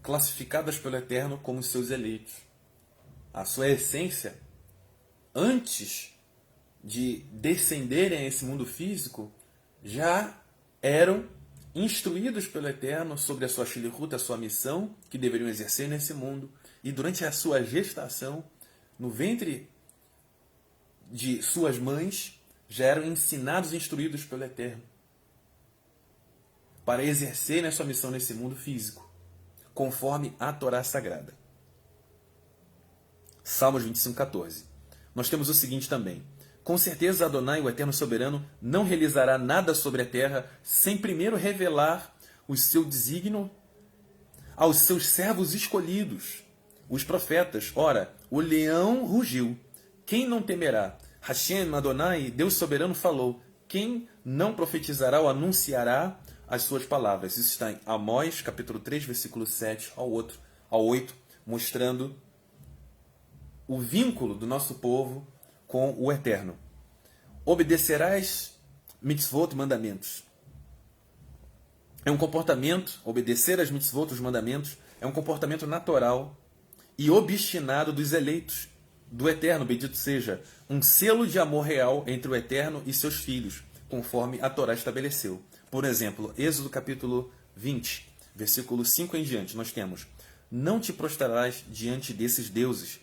classificadas pelo Eterno como seus eleitos. A sua essência, antes de descenderem a esse mundo físico, já eram instruídos pelo Eterno sobre a sua shlichut, a sua missão que deveriam exercer nesse mundo, e durante a sua gestação, no ventre de suas mães, já eram ensinados e instruídos pelo Eterno para exercerem a sua missão nesse mundo físico, conforme a Torá Sagrada. Salmos 25:14. Nós temos o seguinte também: com certeza Adonai, o Eterno Soberano, não realizará nada sobre a terra sem primeiro revelar o seu desígnio aos seus servos escolhidos, os profetas. Ora, o leão rugiu, quem não temerá? Hashem, Adonai, Deus Soberano, falou, quem não profetizará ou anunciará as suas palavras? Isso está em Amós, capítulo 3, versículo 7 ao 8, mostrando o vínculo do nosso povo com o Eterno. Obedecerás mitzvot, mandamentos. É um comportamento, obedecer às mitzvot, os mandamentos, é um comportamento natural e obstinado dos eleitos. do Eterno, bendito seja, um selo de amor real entre o Eterno e seus filhos, conforme a Torá estabeleceu. Por exemplo, Êxodo capítulo 20, versículo 5 em diante, nós temos: não te prostrarás diante desses deuses,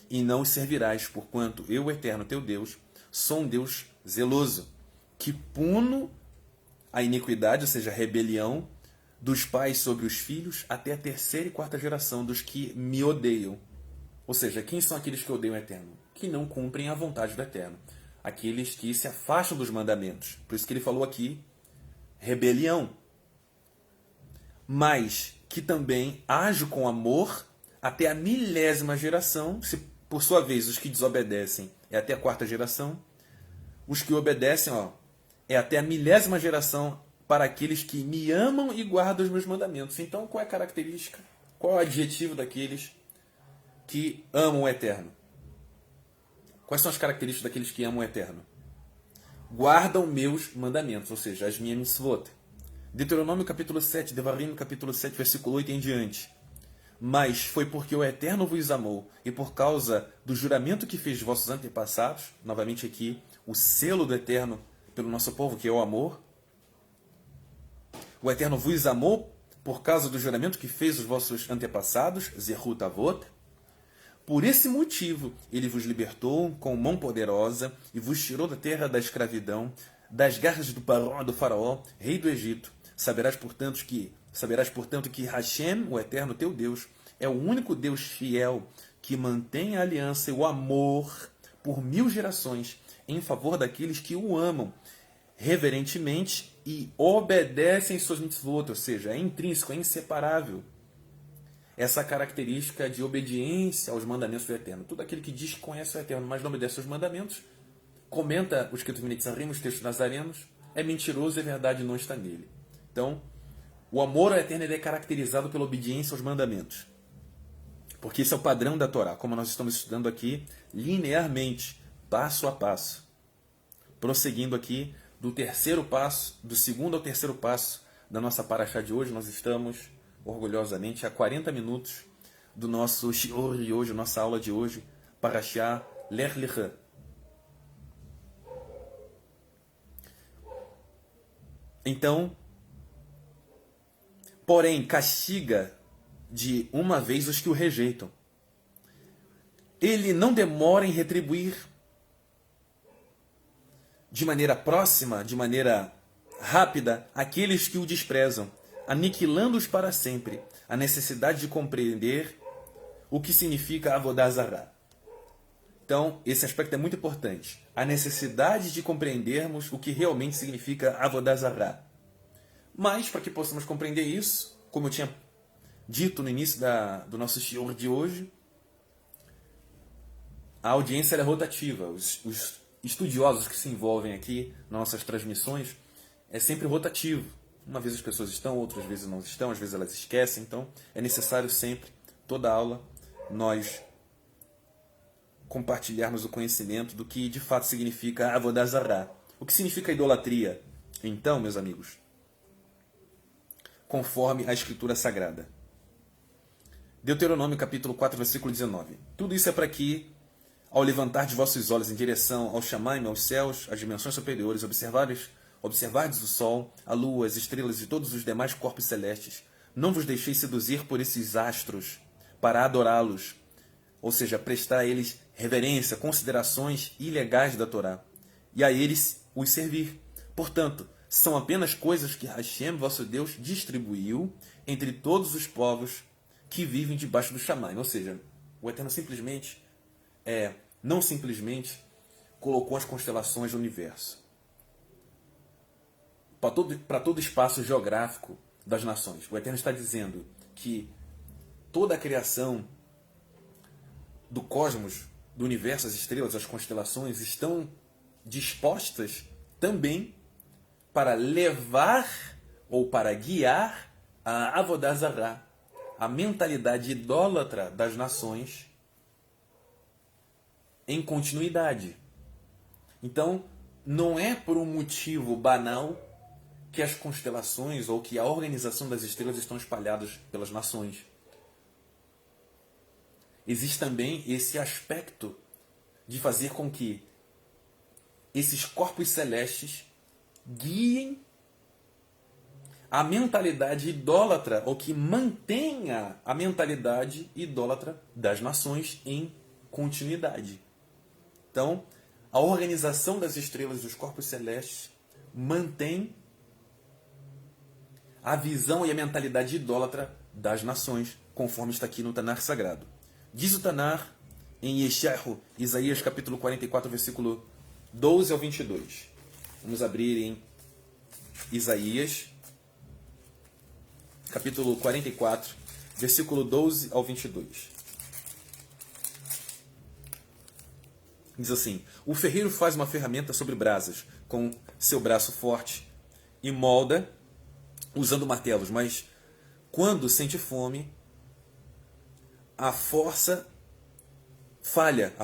e não os servirás, porquanto eu, o Eterno teu Deus, sou um Deus zeloso, que puno a iniquidade, ou seja, a rebelião, dos pais sobre os filhos, até a terceira e quarta geração dos que me odeiam. Ou seja, quem são aqueles que odeiam o Eterno? Que não cumprem a vontade do Eterno. Aqueles que se afastam dos mandamentos. Por isso que ele falou aqui, rebelião. Mas que também age com amor até a 1000ª geração. Se por sua vez os que desobedecem é até a quarta geração, os que obedecem, é até a 1000ª geração para aqueles que me amam e guardam os meus mandamentos. Então, qual é a característica? Qual é o adjetivo daqueles que amam o Eterno? Quais são as características daqueles que amam o Eterno? Guardam meus mandamentos, ou seja, as minhas mitzvot. Deuteronômio capítulo 7, Devarim capítulo 7, versículo 8 em diante. Mas foi porque o Eterno vos amou, e por causa do juramento que fez de vossos antepassados, novamente aqui, o selo do Eterno pelo nosso povo, que é o amor. O Eterno vos amou por causa do juramento que fez os vossos antepassados, Zerut Avot. Por esse motivo, ele vos libertou com mão poderosa e vos tirou da terra da escravidão, das garras do faraó, rei do Egito. Saberás, portanto, que Hashem, o Eterno teu Deus, é o único Deus fiel que mantém a aliança e o amor por 1000 gerações em favor daqueles que o amam reverentemente e obedecem suas mitzvot, ou seja, é intrínseco, é inseparável essa característica de obediência aos mandamentos do Eterno. Todo aquele que diz que conhece o Eterno, mas não obedece aos mandamentos, comenta os Ketuvim Netzarim, os textos nazarenos, é mentiroso e a verdade não está nele. Então, o amor ao Eterno ele é caracterizado pela obediência aos mandamentos. Porque esse é o padrão da Torá, como nós estamos estudando aqui, linearmente, passo a passo. Prosseguindo aqui, do segundo ao terceiro passo da nossa paraxá de hoje, nós estamos orgulhosamente a 40 minutos do nosso shiur de hoje, nossa aula de hoje, paraxá Lech Lecha. Então, porém, castiga de uma vez os que o rejeitam. Ele não demora em retribuir de maneira próxima, de maneira rápida, aqueles que o desprezam, aniquilando-os para sempre. A necessidade de compreender o que significa Avodah Zarah. Então, esse aspecto é muito importante. A necessidade de compreendermos o que realmente significa Avodah Zarah. Mas, para que possamos compreender isso, como eu tinha dito no início do nosso shiur de hoje, a audiência é rotativa. Os estudiosos que se envolvem aqui nas nossas transmissões é sempre rotativo. Uma vez as pessoas estão, outras vezes não estão, às vezes elas esquecem. Então, é necessário sempre, toda aula, nós compartilharmos o conhecimento do que de fato significa Avodah Zarah. O que significa idolatria? Então, meus amigos, conforme a Escritura Sagrada. Deuteronômio capítulo 4, versículo 19. Tudo isso é para que, ao levantar de vossos olhos em direção ao Shamaim, aos céus, às dimensões superiores, observardes o sol, a lua, as estrelas e todos os demais corpos celestes, não vos deixeis seduzir por esses astros para adorá-los, ou seja, prestar a eles reverência, considerações ilegais da Torá, e a eles os servir. Portanto, são apenas coisas que Hashem, vosso Deus, distribuiu entre todos os povos que vivem debaixo do Shamaim. Ou seja, o Eterno não simplesmente colocou as constelações do universo para todo espaço geográfico das nações. O Eterno está dizendo que toda a criação do cosmos, do universo, as estrelas, as constelações, estão dispostas também para levar ou para guiar a Avodah Zarah, a mentalidade idólatra das nações, em continuidade. Então, não é por um motivo banal que as constelações ou que a organização das estrelas estão espalhadas pelas nações. Existe também esse aspecto de fazer com que esses corpos celestes guiem a mentalidade idólatra, ou que mantenha a mentalidade idólatra das nações em continuidade. Então, a organização das estrelas dos corpos celestes mantém a visão e a mentalidade idólatra das nações, conforme está aqui no Tanar Sagrado. Diz o Tanar em Yeshayahu, Isaías capítulo 44, versículo 12 ao 22. Vamos abrir em Isaías capítulo 44, versículo 12 ao 22. Diz assim: o ferreiro faz uma ferramenta sobre brasas com seu braço forte e molda usando martelos, mas quando sente fome, a força falha.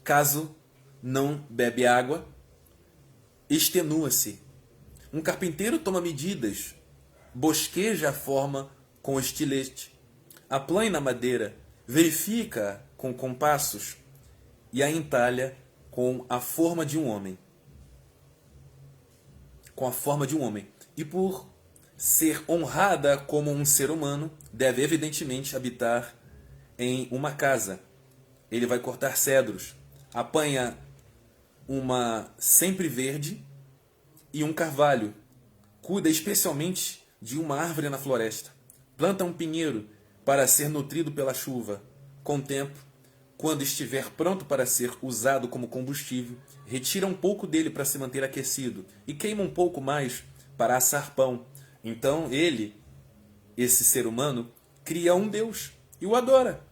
Caso não bebe água, extenua-se. Um carpinteiro toma medidas, bosqueja a forma com estilete, aplana a madeira, verifica com compassos e a entalha com a forma de um homem. E por ser honrada como um ser humano, deve evidentemente habitar em uma casa. Ele vai cortar cedros, apanha uma sempre verde e um carvalho, cuida especialmente de uma árvore na floresta, planta um pinheiro para ser nutrido pela chuva. Com o tempo, quando estiver pronto para ser usado como combustível, retira um pouco dele para se manter aquecido e queima um pouco mais para assar pão. Então ele, esse ser humano, cria um Deus e o adora.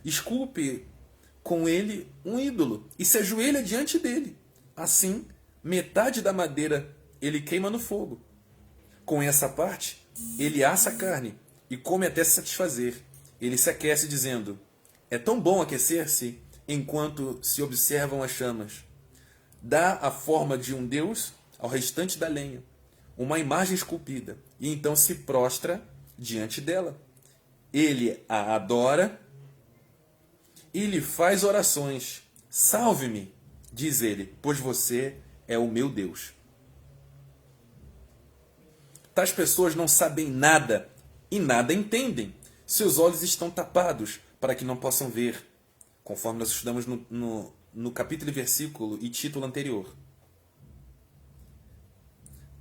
Esculpe com ele um ídolo e se ajoelha diante dele. Assim, metade da madeira ele queima no fogo. Com essa parte, ele assa a carne e come até se satisfazer. Ele se aquece dizendo: é tão bom aquecer-se enquanto se observam as chamas. Dá a forma de um Deus ao restante da lenha, uma imagem esculpida, e então se prostra diante dela. Ele a adora e lhe faz orações. Salve-me, diz ele, pois você é o meu Deus. Tais pessoas não sabem nada e nada entendem. Seus olhos estão tapados para que não possam ver, conforme nós estudamos no capítulo e versículo e título anterior.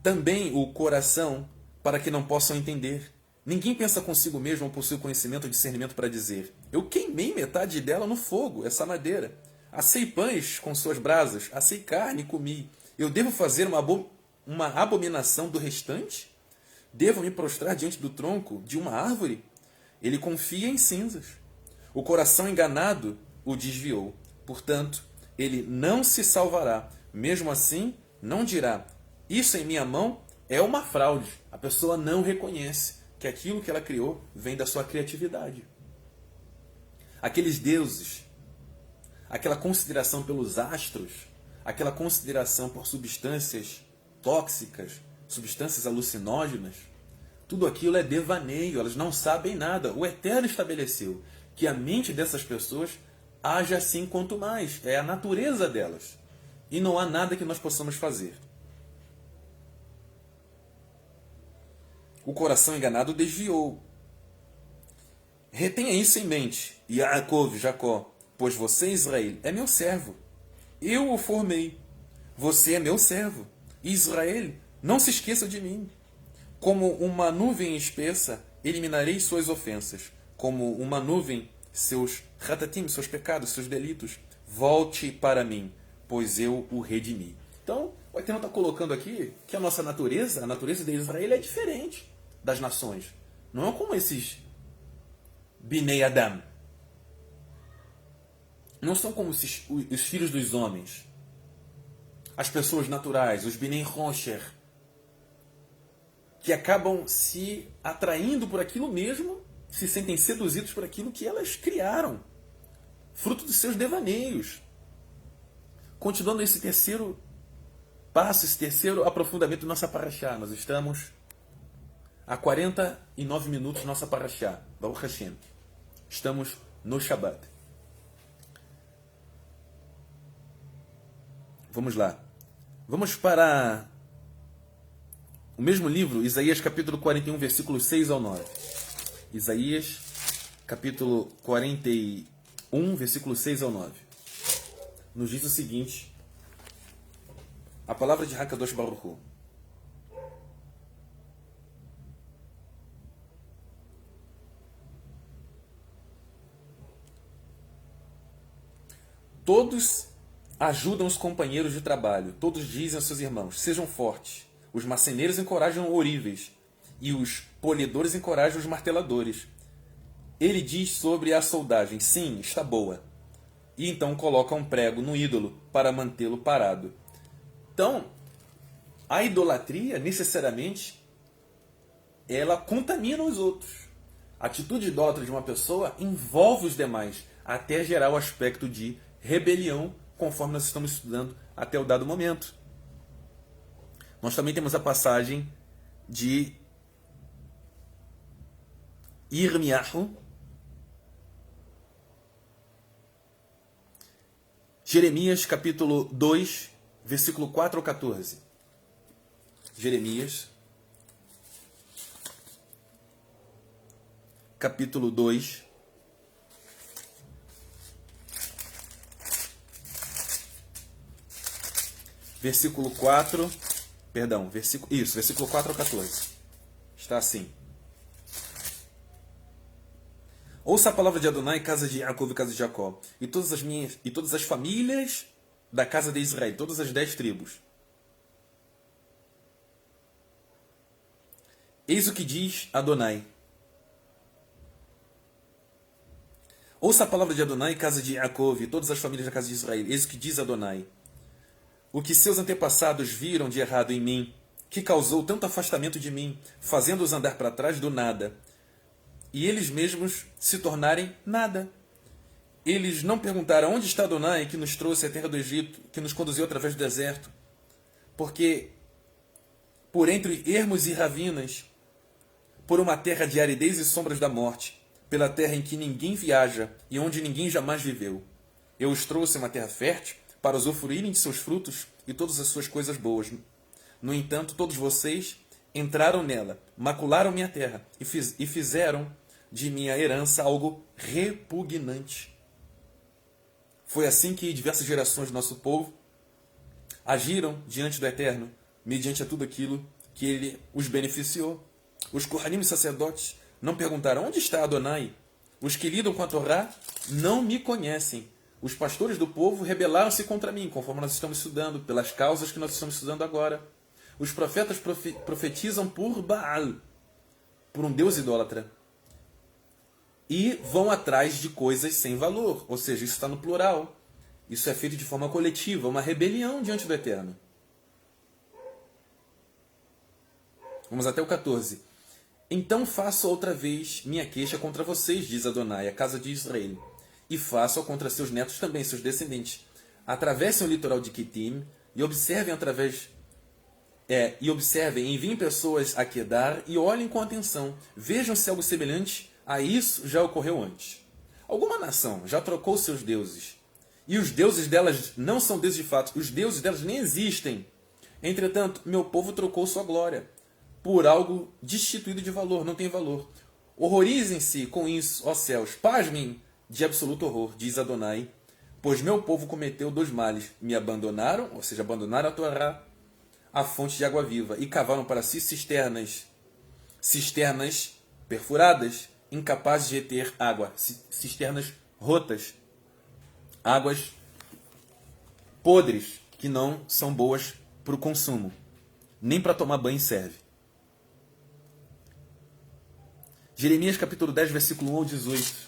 Também o coração, para que não possam entender. Ninguém pensa consigo mesmo ou possui conhecimento ou discernimento para dizer: eu queimei metade dela no fogo, essa madeira. Assei pães com suas brasas, assei carne e comi. Eu devo fazer uma abominação do restante? Devo me prostrar diante do tronco de uma árvore? Ele confia em cinzas. O coração enganado o desviou. Portanto, ele não se salvará. Mesmo assim, não dirá: isso em minha mão é uma fraude. A pessoa não reconhece que aquilo que ela criou vem da sua criatividade. Aqueles deuses, aquela consideração pelos astros, aquela consideração por substâncias tóxicas, substâncias alucinógenas, tudo aquilo é devaneio, elas não sabem nada. O Eterno estabeleceu que a mente dessas pessoas age assim quanto mais. É a natureza delas. E não há nada que nós possamos fazer. O coração enganado desviou. Retenha isso em mente, Yaakov, Jacó, pois você, Israel, é meu servo. Eu o formei. Você é meu servo. Israel, não se esqueça de mim. Como uma nuvem espessa, eliminarei suas ofensas. Como uma nuvem, seus ratatim, seus pecados, seus delitos. Volte para mim, pois eu o redimi. Então, o Eterno está colocando aqui que a nossa natureza, a natureza de Israel é diferente das nações. Não é como esses Binei Adam. Não são como os filhos dos homens. As pessoas naturais, os Binei Rosher, que acabam se atraindo por aquilo mesmo, se sentem seduzidos por aquilo que elas criaram, fruto dos seus devaneios. Continuando esse terceiro passo, esse terceiro aprofundamento da nossa paraxá, nós estamos a 49 minutos da nossa paraxá, Baruch Hashem. Estamos no Shabbat. Vamos lá. Vamos para o mesmo livro, Isaías capítulo 41, versículos 6 ao 9. Isaías capítulo 41, versículo 6 ao 9. Nos diz o seguinte, a palavra de Hakadosh Baruch Hu. Todos ajudam os companheiros de trabalho, todos dizem aos seus irmãos, sejam fortes. Os marceneiros encorajam oríveis, e os polidores encorajam os marteladores. Ele diz sobre a soldagem, sim, está boa. E então coloca um prego no ídolo para mantê-lo parado. Então, a idolatria, necessariamente, ela contamina os outros. A atitude idólatra de uma pessoa envolve os demais, até gerar o aspecto de rebelião, conforme nós estamos estudando até o dado momento. Nós também temos a passagem de Irmiyahu, Jeremias capítulo 2, versículo 4 ao 14. Jeremias capítulo 2, versículo 4, perdão, versículo 4 ao 14. Está assim. Ouça a palavra de Adonai, casa de Jacob e casa de Jacó, e todas as famílias da casa de Israel, todas as 10 tribos. Eis o que diz Adonai. Ouça a palavra de Adonai, casa de Jacob, e todas as famílias da casa de Israel. Eis o que diz Adonai. O que seus antepassados viram de errado em mim, que causou tanto afastamento de mim, fazendo-os andar para trás do nada, e eles mesmos se tornarem nada. Eles não perguntaram onde está Adonai, que nos trouxe à terra do Egito, que nos conduziu através do deserto, porque por entre ermos e ravinas, por uma terra de aridez e sombras da morte, pela terra em que ninguém viaja e onde ninguém jamais viveu, eu os trouxe a uma terra fértil, para usufruírem de seus frutos e todas as suas coisas boas. No entanto, todos vocês entraram nela, macularam minha terra e fizeram de minha herança algo repugnante. Foi assim que diversas gerações do nosso povo agiram diante do Eterno, mediante a tudo aquilo que ele os beneficiou. Os Kohanim e sacerdotes não perguntaram onde está Adonai. Os que lidam com a Torá não me conhecem. Os pastores do povo rebelaram-se contra mim, conforme nós estamos estudando, pelas causas que nós estamos estudando agora. Os profetas profetizam por Baal, por um deus idólatra. E vão atrás de coisas sem valor, ou seja, isso está no plural. Isso é feito de forma coletiva, uma rebelião diante do Eterno. Vamos até o 14. Então faço outra vez minha queixa contra vocês, diz Adonai, a casa de Israel. E façam contra seus netos também, seus descendentes. Atravessem o litoral de Quitim e observem enviem pessoas a Quedar e olhem com atenção. Vejam se algo semelhante a isso já ocorreu antes. Alguma nação já trocou seus deuses, e os deuses delas não são deuses de fato, os deuses delas nem existem. Entretanto, meu povo trocou sua glória por algo destituído de valor, não tem valor. Horrorizem-se com isso, ó céus, pasmem de absoluto horror, diz Adonai, pois meu povo cometeu 2 males. Me abandonaram, ou seja, abandonaram a Torá, a fonte de água viva, e cavaram para si cisternas perfuradas, incapazes de reter água, cisternas rotas, águas podres, que não são boas para o consumo, nem para tomar banho serve. Jeremias capítulo 10, versículo 1 ao 18.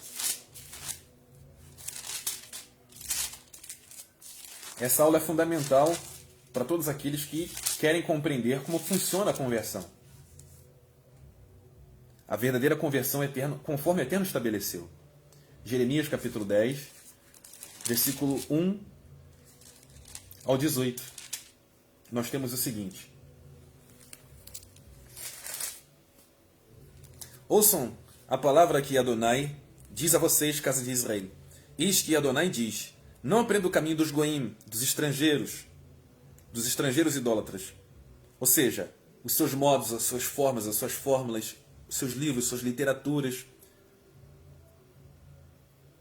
Essa aula é fundamental para todos aqueles que querem compreender como funciona a conversão. A verdadeira conversão eterna, conforme o Eterno estabeleceu. Jeremias capítulo 10, versículo 1 ao 18. Nós temos o seguinte. Ouçam a palavra que Adonai diz a vocês, casa de Israel. Eis que Adonai diz: não aprenda o caminho dos goim, dos estrangeiros, dos estrangeiros idólatras. Ou seja, os seus modos, as suas formas, as suas fórmulas, os seus livros, suas literaturas,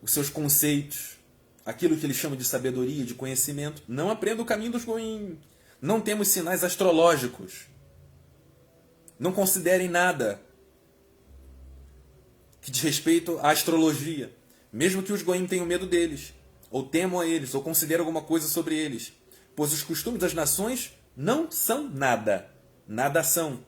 os seus conceitos, aquilo que ele chama de sabedoria, de conhecimento. Não aprenda o caminho dos goim. Não temos sinais astrológicos. Não considerem nada que diz respeito à astrologia. Mesmo que os goim tenham medo deles, ou temam a eles, ou considerem alguma coisa sobre eles. Pois os costumes das nações não são nada. Nada são.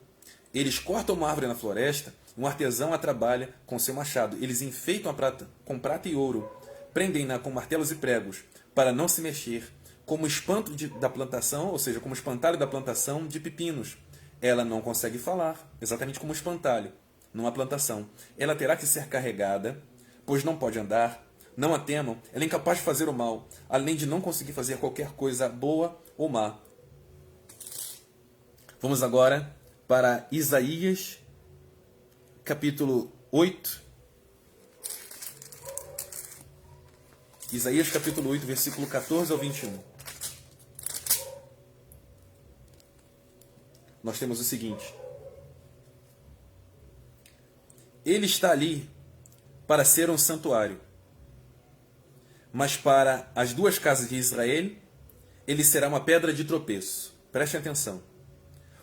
Eles cortam uma árvore na floresta, um artesão a trabalha com seu machado. Eles enfeitam a prata com prata e ouro, prendem-na com martelos e pregos, para não se mexer, como espanto da plantação, ou seja, como espantalho da plantação de pepinos. Ela não consegue falar, exatamente como espantalho, numa plantação. Ela terá que ser carregada, pois não pode andar. Não a temam, ela é incapaz de fazer o mal, além de não conseguir fazer qualquer coisa boa ou má. Vamos agora para Isaías, capítulo 8. Isaías, capítulo 8, versículo 14 ao 21. Nós temos o seguinte: Ele está ali para ser um santuário, mas para as duas casas de Israel, ele será uma pedra de tropeço. Prestem atenção.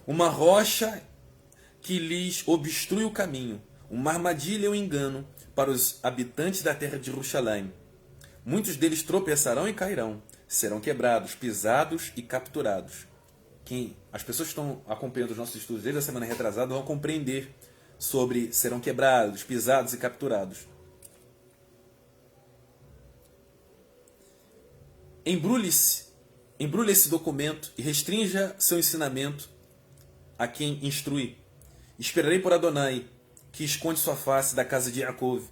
Uma rocha que lhes obstrui o caminho, uma armadilha e um engano para os habitantes da terra de Jerusalém. Muitos deles tropeçarão e cairão, serão quebrados, pisados e capturados. As pessoas que estão acompanhando os nossos estudos desde a semana retrasada vão compreender sobre serão quebrados, pisados e capturados. Embrulhe esse documento e restrinja seu ensinamento a quem instrui. Esperarei por Adonai, que esconde sua face da casa de Jacob.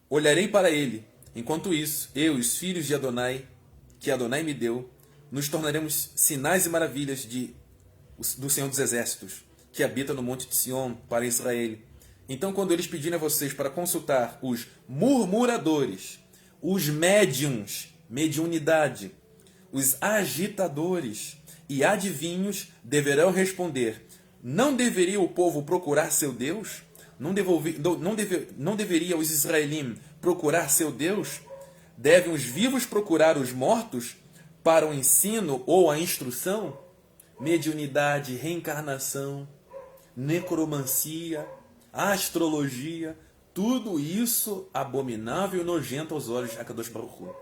Olharei para ele. Enquanto isso, eu e os filhos de Adonai, que Adonai me deu, nos tornaremos sinais e maravilhas do Senhor dos Exércitos, que habita no monte de Sião para Israel. Então, quando eles pedirem a vocês para consultar os murmuradores, os médiuns, mediunidade, os agitadores e adivinhos, deverão responder: não deveria o povo procurar seu Deus? Não deveria os israelitas procurar seu Deus? Devem os vivos procurar os mortos para o ensino ou a instrução? Mediunidade, reencarnação, necromancia, astrologia, tudo isso abominável e nojento aos olhos de Akadosh Baruch Hu.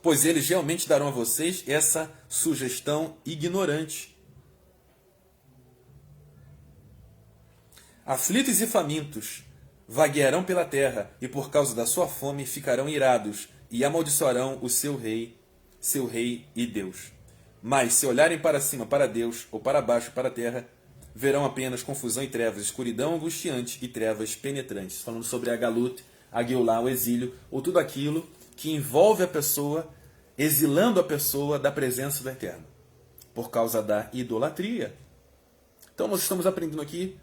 Pois eles realmente darão a vocês essa sugestão ignorante. Aflitos e famintos vaguearão pela terra, e por causa da sua fome ficarão irados, e amaldiçoarão o seu rei e Deus. Mas se olharem para cima para Deus, ou para baixo para a terra, verão apenas confusão e trevas, escuridão angustiante e trevas penetrantes. Falando sobre a Galut, a Geulah, o exílio, ou tudo aquilo que envolve a pessoa, exilando a pessoa da presença do Eterno, por causa da idolatria. Então nós estamos aprendendo aqui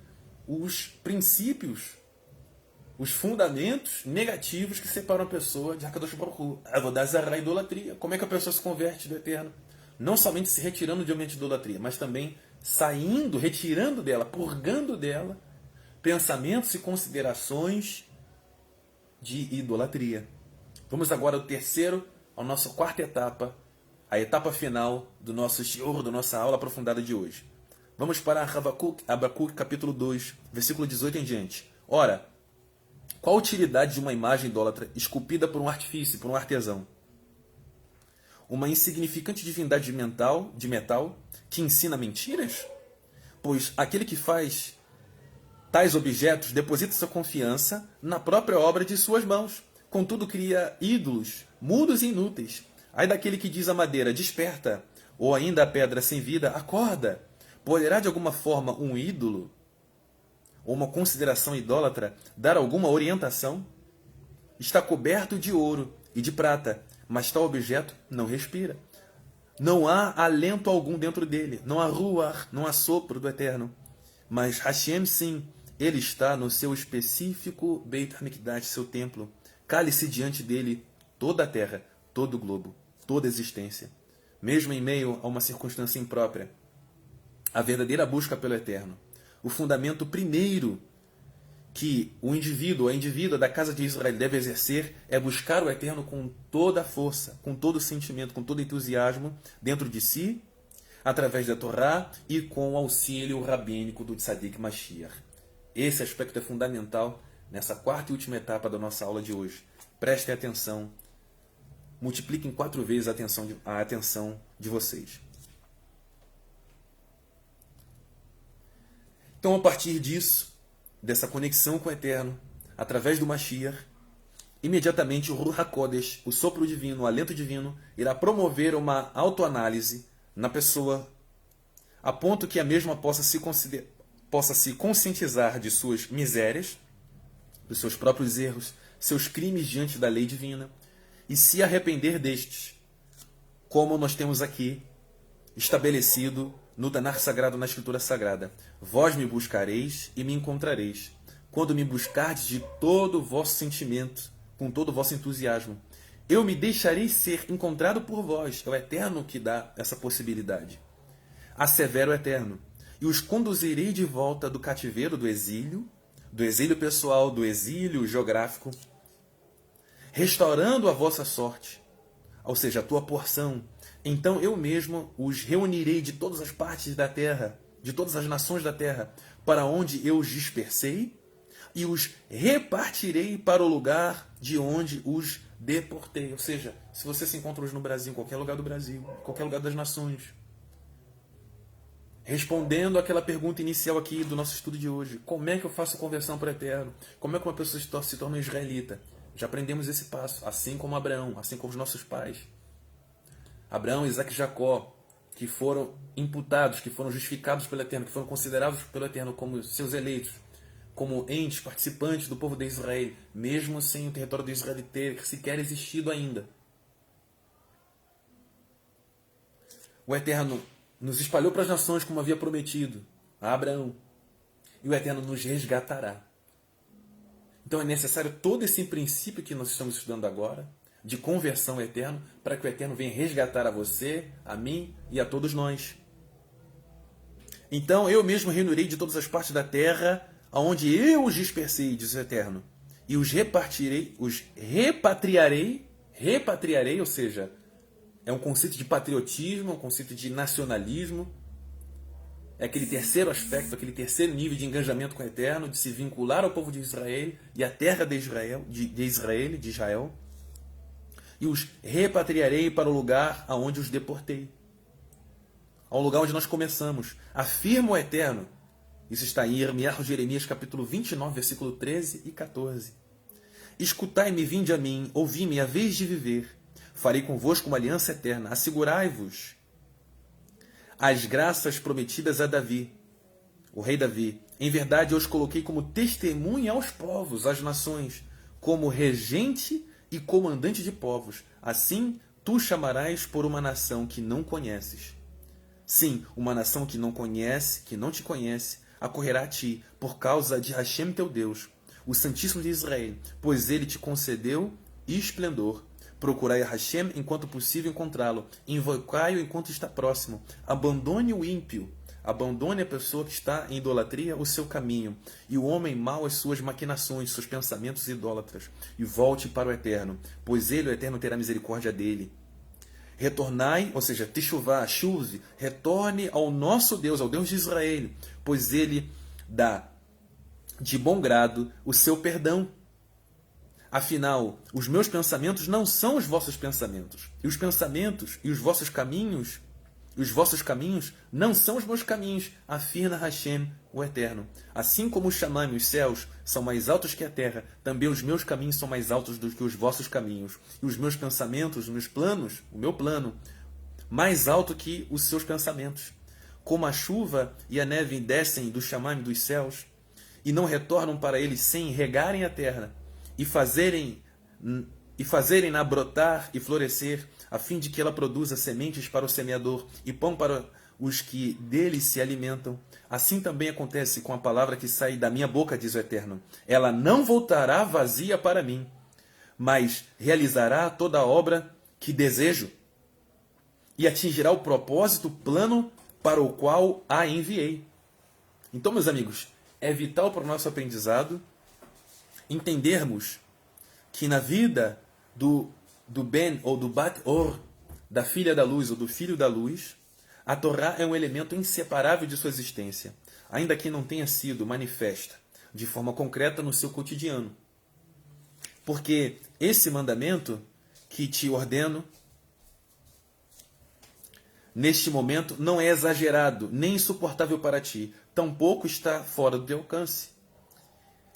os princípios, os fundamentos negativos que separam a pessoa de Hakadosh Baruch Hu. Avodah Zarah, a idolatria. Como é que a pessoa se converte do Eterno? Não somente se retirando de ambiente de idolatria, mas também saindo, retirando dela, purgando dela pensamentos e considerações de idolatria. Vamos agora à nossa quarta etapa, a etapa final do nosso shiur, da nossa aula aprofundada de hoje. Vamos para Abacuque, capítulo 2, versículo 18 em diante. Ora, qual a utilidade de uma imagem idólatra esculpida por um artifício, por um artesão? Uma insignificante divindade de metal que ensina mentiras? Pois aquele que faz tais objetos deposita sua confiança na própria obra de suas mãos. Contudo, cria ídolos mudos e inúteis. Ai daquele que diz à madeira: desperta, ou ainda a pedra sem vida: acorda. Poderá de alguma forma um ídolo ou uma consideração idólatra dar alguma orientação? Está coberto de ouro e de prata, mas tal objeto não respira. Não há alento algum dentro dele, não há ruach, não há sopro do Eterno. Mas Hashem, sim, ele está no seu específico Beit HaMikdash, seu templo. Cale-se diante dele toda a terra, todo o globo, toda a existência. mesmo em meio a uma circunstância imprópria. A verdadeira busca pelo eterno. O fundamento primeiro que o indivíduo, a indivídua da casa de Israel deve exercer é buscar o eterno com toda a força, com todo o sentimento, com todo o entusiasmo dentro de si, através da Torá e com o auxílio rabínico do Tzadik Mashiach. Esse aspecto é fundamental nessa quarta e última etapa da nossa aula de hoje. Prestem atenção, multipliquem 4 vezes a atenção de vocês. Então, a partir disso, dessa conexão com o Eterno, através do Mashiach, imediatamente o Ruach HaKodesh, o sopro divino, o alento divino, irá promover uma autoanálise na pessoa, a ponto que a mesma possa se conscientizar de suas misérias, dos seus próprios erros, seus crimes diante da lei divina, e se arrepender destes, como nós temos aqui estabelecido no Tanar Sagrado, na Escritura Sagrada. Vós me buscareis e me encontrareis, quando me buscardes de todo o vosso sentimento, com todo o vosso entusiasmo. Eu me deixarei ser encontrado por vós. É o Eterno que dá essa possibilidade. Assevero o Eterno, e os conduzirei de volta do cativeiro do exílio pessoal, do exílio geográfico, restaurando a vossa sorte, ou seja, a tua porção. Então eu mesmo os reunirei de todas as partes da terra, de todas as nações da terra, para onde eu os dispersei, e os repartirei para o lugar de onde os deportei. Ou seja, se você se encontra hoje no Brasil, em qualquer lugar do Brasil, em qualquer lugar das nações, respondendo àquela pergunta inicial aqui do nosso estudo de hoje, como é que eu faço conversão para o Eterno? Como é que uma pessoa se torna um israelita? Já aprendemos esse passo, assim como Abraão, assim como os nossos pais. Abraão, Isaac e Jacó, que foram imputados, que foram justificados pelo Eterno, que foram considerados pelo Eterno como seus eleitos, como entes, participantes do povo de Israel, mesmo sem o território de Israel ter sequer existido ainda. O Eterno nos espalhou para as nações como havia prometido a Abraão, e o Eterno nos resgatará. Então é necessário todo esse princípio que nós estamos estudando agora, de conversão ao Eterno, para que o Eterno venha resgatar a você, a mim e a todos nós. Então eu mesmo reunirei de todas as partes da terra, aonde eu os dispersei, diz o Eterno, e os repatriarei, ou seja, é um conceito de patriotismo, um conceito de nacionalismo, é aquele terceiro aspecto, aquele terceiro nível de engajamento com o Eterno, de se vincular ao povo de Israel e à terra de Israel, e os repatriarei para o lugar aonde os deportei. Ao lugar onde nós começamos. Afirma o Eterno. Isso está em Jeremias capítulo 29, versículo 13 e 14. Escutai-me, vinde a mim, ouvi-me, a vez de viver. Farei convosco uma aliança eterna. Assegurai-vos as graças prometidas a Davi, o rei Davi. Em verdade, eu os coloquei como testemunha aos povos, às nações, como regente e comandante de povos. Assim, tu chamarás por uma nação que não conheces. Sim, uma nação que não conhece, que não te conhece, acorrerá a ti, por causa de Hashem teu Deus, o Santíssimo de Israel, pois ele te concedeu esplendor. Procurai a Hashem enquanto possível encontrá-lo, invocai-o enquanto está próximo. Abandone o ímpio, abandone a pessoa que está em idolatria o seu caminho, e o homem mau as suas maquinações, seus pensamentos idólatras, e volte para o Eterno, pois ele, o Eterno, terá misericórdia dele. Retornai, ou seja, Teshuvah, Shuv, retorne ao nosso Deus, ao Deus de Israel, pois ele dá de bom grado o seu perdão. Afinal, os meus pensamentos não são os vossos pensamentos, e os pensamentos e os vossos caminhos não são os meus caminhos, afirma Hashem, o Eterno. Assim como os Shamayim, os céus, são mais altos que a terra, também os meus caminhos são mais altos do que os vossos caminhos, e os meus pensamentos, os meus planos, o meu plano, mais alto que os seus pensamentos. Como a chuva e a neve descem do Shamayim, dos céus, e não retornam para eles sem regarem a terra, e fazerem-na brotar e florescer, a fim de que ela produza sementes para o semeador e pão para os que dele se alimentam. Assim também acontece com a palavra que sai da minha boca, diz o Eterno. Ela não voltará vazia para mim, mas realizará toda a obra que desejo e atingirá o propósito, plano para o qual a enviei. Então, meus amigos, é vital para o nosso aprendizado entendermos que na vida do Ben ou do Bat Or, da filha da luz ou do filho da luz, a Torá é um elemento inseparável de sua existência, ainda que não tenha sido manifesta de forma concreta no seu cotidiano. Porque esse mandamento que te ordeno neste momento não é exagerado, nem insuportável para ti, tampouco está fora do teu alcance.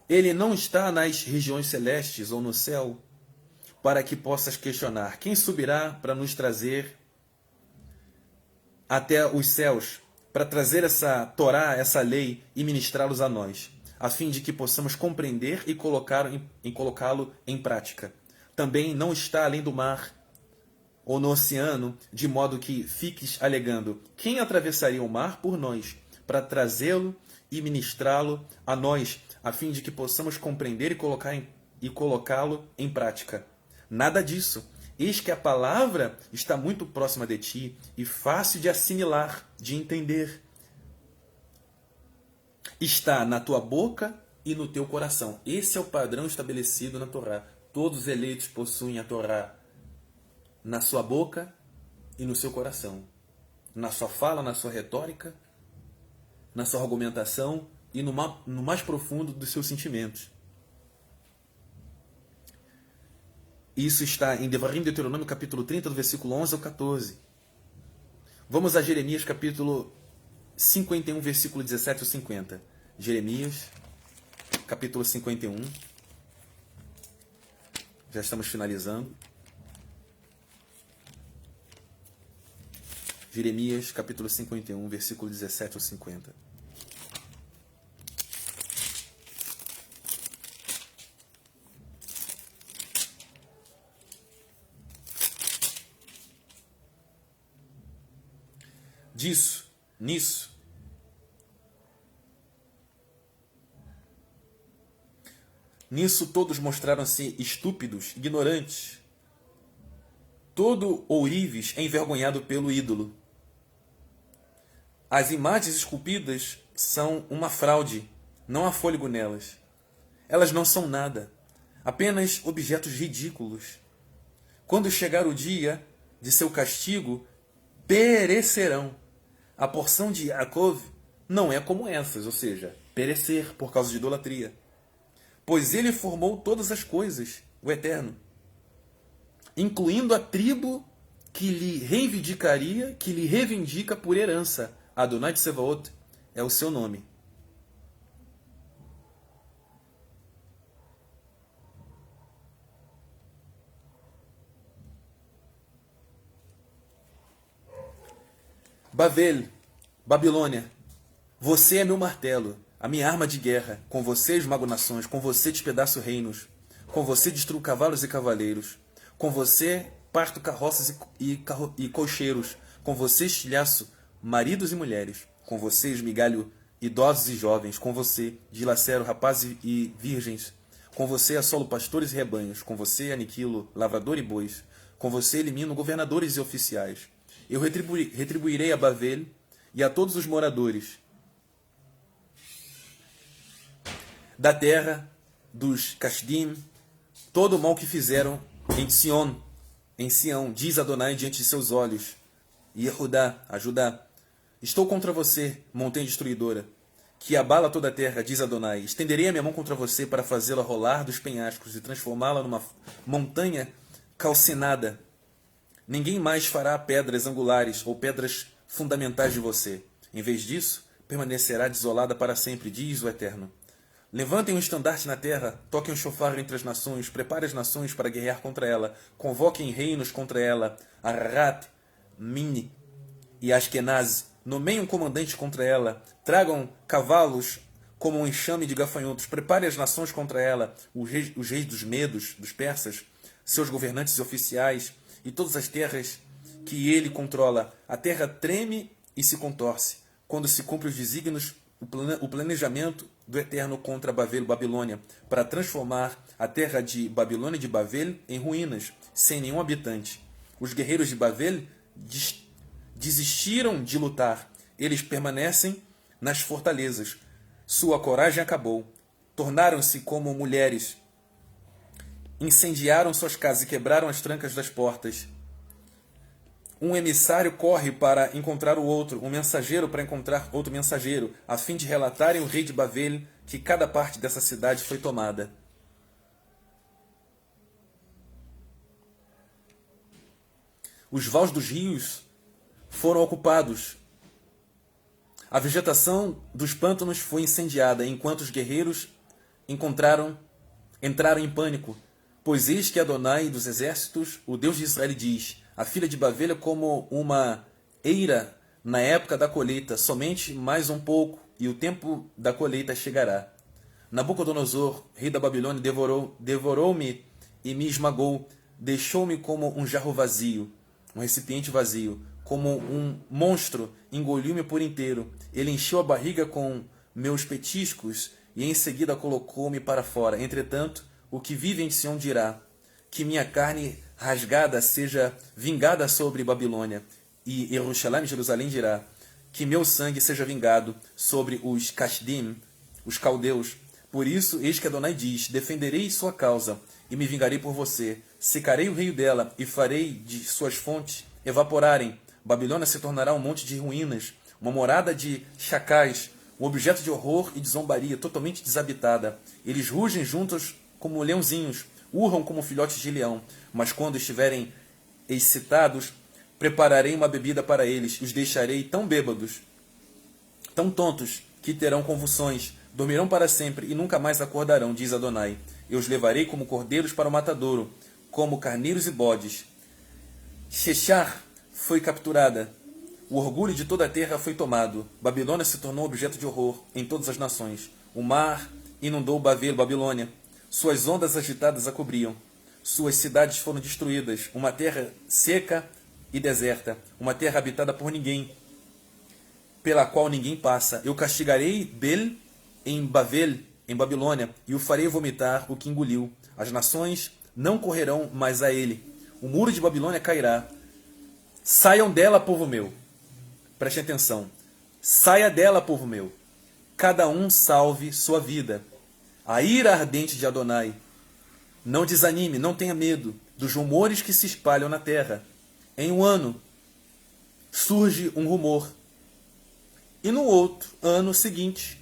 Ele não está nas regiões celestes ou no céu, para que possas questionar quem subirá para nos trazer até os céus, para trazer essa Torá, essa lei e ministrá-los a nós, a fim de que possamos compreender e colocá-lo em prática. Também não está além do mar ou no oceano, de modo que fiques alegando quem atravessaria o mar por nós, para trazê-lo e ministrá-lo a nós, a fim de que possamos compreender e colocá-lo em prática. Nada disso. Eis que a palavra está muito próxima de ti e fácil de assimilar, de entender. Está na tua boca e no teu coração. Esse é o padrão estabelecido na Torá. Todos os eleitos possuem a Torá na sua boca e no seu coração. Na sua fala, na sua retórica, na sua argumentação e no mais profundo dos seus sentimentos. Isso está em Devarim, Deuteronômio, capítulo 30, do versículo 11 ao 14. Vamos a Jeremias, capítulo 51, versículo 17 ao 50. Jeremias, capítulo 51. Já estamos finalizando. Jeremias, capítulo 51, versículo 17 ao 50. Nisso todos mostraram-se estúpidos, ignorantes, todo ourives envergonhado pelo ídolo. As imagens esculpidas são uma fraude, não há fôlego nelas. Elas não são nada, apenas objetos ridículos. Quando chegar o dia de seu castigo, perecerão. A porção de Yaakov não é como essas, ou seja, perecer por causa de idolatria. Pois ele formou todas as coisas, o Eterno, incluindo a tribo que lhe reivindica por herança. Adonai Tsevaot é o seu nome. Bavel, Babilônia, você é meu martelo, a minha arma de guerra. Com você esmago nações, com você despedaço reinos, com você destruo cavalos e cavaleiros, com você parto carroças e cocheiros, com você estilhaço maridos e mulheres, com você esmigalho idosos e jovens, com você dilacero rapazes e virgens, com você assolo pastores e rebanhos, com você aniquilo lavrador e bois, com você elimino governadores e oficiais. Eu retribuirei a Bavel e a todos os moradores da terra dos Casdim todo o mal que fizeram em Sião, diz Adonai diante de seus olhos. E Yehudá, a Judá, estou contra você, montanha destruidora, que abala toda a terra, diz Adonai. Estenderei a minha mão contra você para fazê-la rolar dos penhascos e transformá-la numa montanha calcinada. Ninguém mais fará pedras angulares ou pedras fundamentais de você. Em vez disso, permanecerá desolada para sempre, diz o Eterno. Levantem um estandarte na terra, toquem um chofar entre as nações, prepare as nações para guerrear contra ela, convoquem reinos contra ela, Ararat, Mini e Ashkenaz, nomeiem um comandante contra ela, tragam cavalos como um enxame de gafanhotos, prepare as nações contra ela, os reis dos medos, dos persas, seus governantes e oficiais, e todas as terras que ele controla. A terra treme e se contorce, quando se cumpre os desígnios, o planejamento do Eterno contra Bavel, Babilônia, para transformar a terra de Babilônia e de Bavel em ruínas, sem nenhum habitante. Os guerreiros de Bavel desistiram de lutar. Eles permanecem nas fortalezas. Sua coragem acabou. Tornaram-se como mulheres. Incendiaram suas casas e quebraram as trancas das portas. Um emissário corre para encontrar o outro, um mensageiro para encontrar outro mensageiro, a fim de relatarem ao rei de Bavel que cada parte dessa cidade foi tomada. Os vales dos rios foram ocupados. A vegetação dos pântanos foi incendiada, enquanto os guerreiros entraram em pânico. Pois eis que Adonai dos exércitos, o Deus de Israel, diz: a filha de Bavel é como uma eira na época da colheita, somente mais um pouco, e o tempo da colheita chegará. Nabucodonosor, rei da Babilônia, devorou-me e me esmagou, deixou-me como um jarro vazio, um recipiente vazio, como um monstro, engoliu-me por inteiro. Ele encheu a barriga com meus petiscos e em seguida colocou-me para fora. Entretanto, o que vive em Sião dirá: que minha carne rasgada seja vingada sobre Babilônia. E Jerusalém dirá: que meu sangue seja vingado sobre os Casdim, os caldeus. Por isso, eis que Adonai diz: defenderei sua causa e me vingarei por você. Secarei o rio dela e farei de suas fontes evaporarem. Babilônia se tornará um monte de ruínas, uma morada de chacais, um objeto de horror e de zombaria, totalmente desabitada. Eles rugem juntos como leãozinhos, urram como filhotes de leão, mas quando estiverem excitados, prepararei uma bebida para eles, os deixarei tão bêbados, tão tontos, que terão convulsões, dormirão para sempre e nunca mais acordarão, diz Adonai. Eu os levarei como cordeiros para o matadouro, como carneiros e bodes. Sheshar foi capturada. O orgulho de toda a terra foi tomado. Babilônia se tornou objeto de horror em todas as nações. O mar inundou Babilônia. Suas ondas agitadas a cobriam. Suas cidades foram destruídas. Uma terra seca e deserta. Uma terra habitada por ninguém, pela qual ninguém passa. Eu castigarei Bel em Babilônia, e o farei vomitar o que engoliu. As nações não correrão mais a ele. O muro de Babilônia cairá. Saiam dela, povo meu. Preste atenção. Saia dela, povo meu. Cada um salve sua vida. A ira ardente de Adonai. Não desanime, não tenha medo dos rumores que se espalham na terra. Em um ano surge um rumor. E no outro ano seguinte,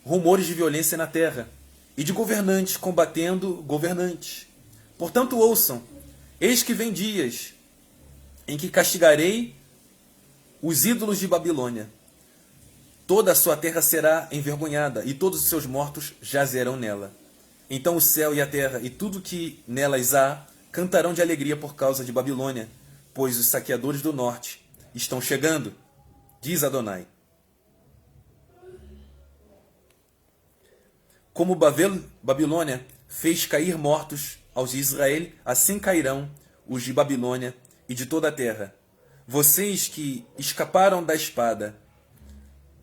rumores de violência na terra e de governantes combatendo governantes. Portanto, ouçam. Eis que vem dias em que castigarei os ídolos de Babilônia. Toda a sua terra será envergonhada, e todos os seus mortos jazerão nela. Então o céu e a terra e tudo que nelas há cantarão de alegria por causa de Babilônia, pois os saqueadores do norte estão chegando, diz Adonai. Como Babilônia fez cair mortos aos de Israel, assim cairão os de Babilônia e de toda a terra. Vocês que escaparam da espada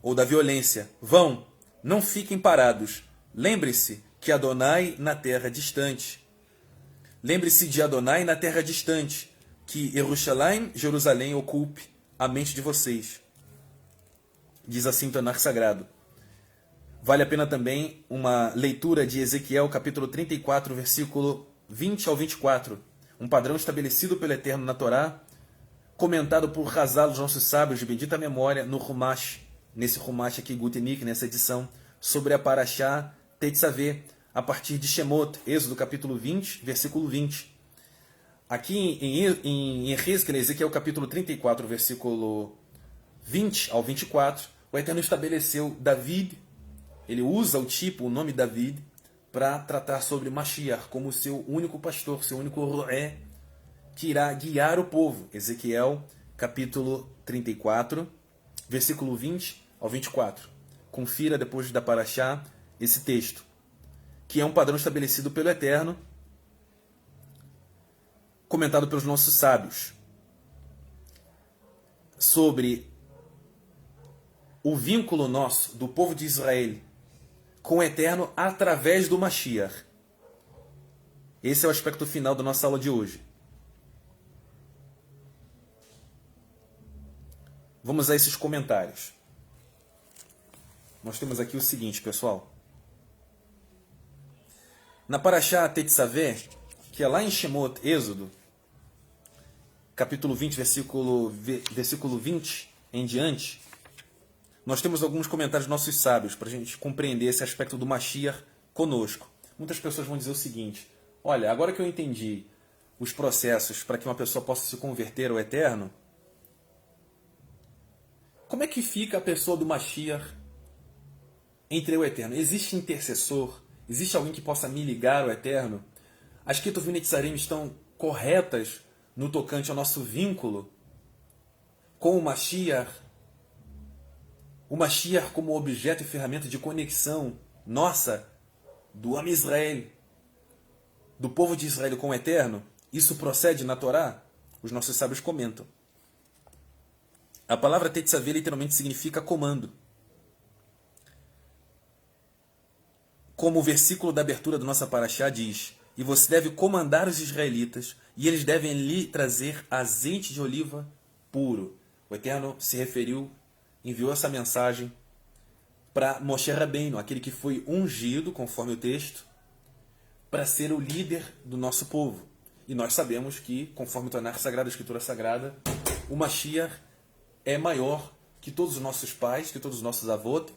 ou da violência, vão, não fiquem parados. Lembre-se que Adonai na terra distante. Lembre-se de Adonai na terra distante, que Jerusalém ocupe a mente de vocês. Diz assim o Tanar Sagrado. Vale a pena também uma leitura de Ezequiel, capítulo 34, versículo 20 ao 24. Um padrão estabelecido pelo Eterno na Torá, comentado por Hazal, os nossos sábios de bendita memória, no Humash, nesse Humash aqui, Gutenik, nessa edição, sobre a Parashá Tetzaveh, a partir de Shemot, Êxodo capítulo 20, versículo 20. Aqui em Ezequiel capítulo 34, versículo 20 ao 24, o Eterno estabeleceu David, ele usa o nome David, para tratar sobre Mashiach, como seu único pastor, seu único roé, que irá guiar o povo. Ezequiel capítulo 34, versículo 20 ao 24. Confira depois da Parashá esse texto, que é um padrão estabelecido pelo Eterno, comentado pelos nossos sábios, sobre o vínculo nosso, do povo de Israel, com o Eterno através do Mashiach. Esse é o aspecto final da nossa aula de hoje. Vamos a esses comentários. Nós temos aqui o seguinte, pessoal. Na Parashá Tetzaveh, que é lá em Shemot, Êxodo, capítulo 20, versículo 20 em diante, nós temos alguns comentários de nossos sábios para a gente compreender esse aspecto do Mashiach conosco. Muitas pessoas vão dizer o seguinte: olha, agora que eu entendi os processos para que uma pessoa possa se converter ao Eterno, como é que fica a pessoa do Mashiach entre eu e o Eterno? Existe intercessor? Existe alguém que possa me ligar ao Eterno? As Ketuvim Netzarim estão corretas no tocante ao nosso vínculo com o Mashiach? O Mashiach como objeto e ferramenta de conexão nossa, do Am Israel, do povo de Israel com o Eterno? Isso procede na Torá? Os nossos sábios comentam. A palavra Tetzaveh literalmente significa comando. Como o versículo da abertura da nossa Parashá diz: e você deve comandar os israelitas, e eles devem lhe trazer azeite de oliva puro. O Eterno se referiu, enviou essa mensagem para Moshe Rabbeinu, aquele que foi ungido, conforme o texto, para ser o líder do nosso povo. E nós sabemos que, conforme o Tanakh Sagrado, a Escritura Sagrada, o Mashiach é maior que todos os nossos pais, que todos os nossos avós,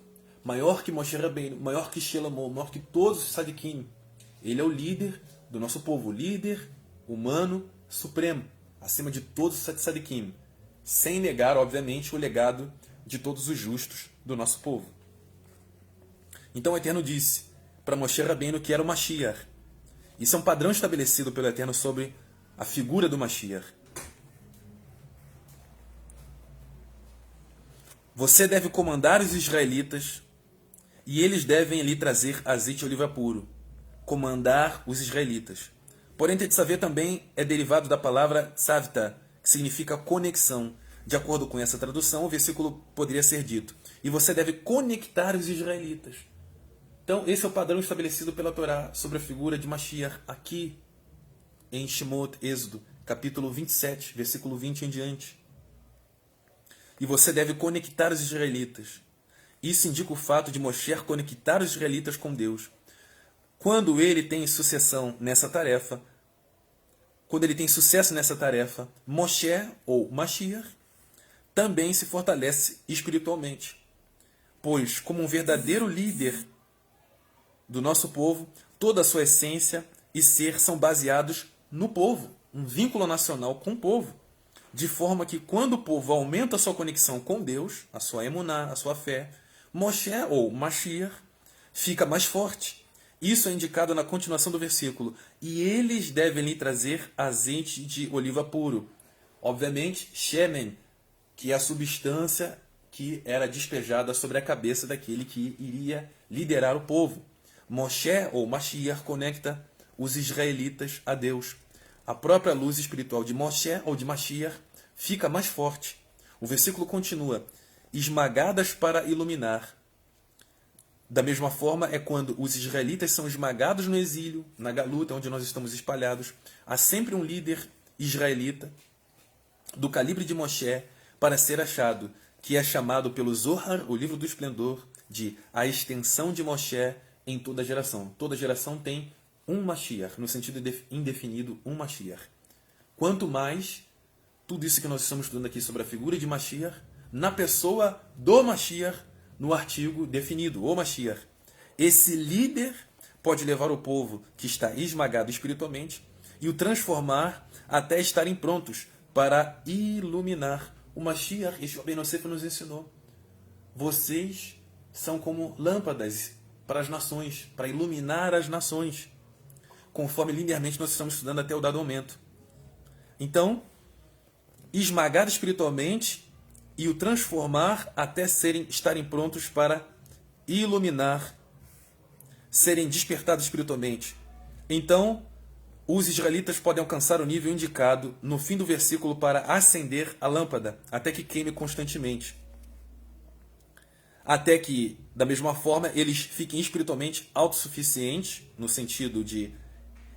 maior que Moshe Rabbeinu, maior que Shelomo, maior que todos os Sadikim. Ele é o líder do nosso povo, o líder humano supremo, acima de todos os Sadikim, sem negar, obviamente, o legado de todos os justos do nosso povo. Então o Eterno disse para Moshe Rabbeinu que era o Mashiach. Isso é um padrão estabelecido pelo Eterno sobre a figura do Mashiach. Você deve comandar os israelitas e eles devem lhe trazer azeite de oliva puro. Comandar os israelitas. Porém, Tetzaveh também é derivado da palavra tzavta, que significa conexão. De acordo com essa tradução, o versículo poderia ser dito: e você deve conectar os israelitas. Então, esse é o padrão estabelecido pela Torá sobre a figura de Mashiach aqui em Shemot, Êxodo, capítulo 27, versículo 20 em diante. E você deve conectar os israelitas. Isso indica o fato de Moshe conectar os israelitas com Deus. Quando ele tem sucesso nessa tarefa, Moshe, ou Mashiach, também se fortalece espiritualmente. Pois, como um verdadeiro líder do nosso povo, toda a sua essência e ser são baseados no povo, um vínculo nacional com o povo. De forma que quando o povo aumenta a sua conexão com Deus, a sua emuná, a sua fé, Moshe, ou Mashiach, fica mais forte. Isso é indicado na continuação do versículo. E eles devem lhe trazer azeite de oliva puro. Obviamente, Shemen, que é a substância que era despejada sobre a cabeça daquele que iria liderar o povo. Moshe, ou Mashiach, conecta os israelitas a Deus. A própria luz espiritual de Moshe, ou de Mashiach, fica mais forte. O versículo continua: esmagadas para iluminar. Da mesma forma, é quando os israelitas são esmagados no exílio, na galuta, onde nós estamos espalhados. Há sempre um líder israelita do calibre de Moshe para ser achado, que é chamado pelo Zohar, o livro do esplendor, de a extensão de Moshe em toda geração. Toda geração tem um Mashiach, no sentido indefinido, um Mashiach. Quanto mais, tudo isso que nós estamos estudando aqui sobre a figura de Mashiach, na pessoa do Mashiach, no artigo definido, o Mashiach. Esse líder pode levar o povo que está esmagado espiritualmente e o transformar até estarem prontos para iluminar. O Mashiach, Yeshua Ben Yosef nos ensinou: vocês são como lâmpadas para as nações, para iluminar as nações, conforme linearmente nós estamos estudando até o dado momento. Então, esmagar espiritualmente e o transformar até estarem prontos para iluminar, serem despertados espiritualmente. Então, os israelitas podem alcançar o nível indicado no fim do versículo para acender a lâmpada, até que queime constantemente. Até que, da mesma forma, eles fiquem espiritualmente autossuficientes, no sentido de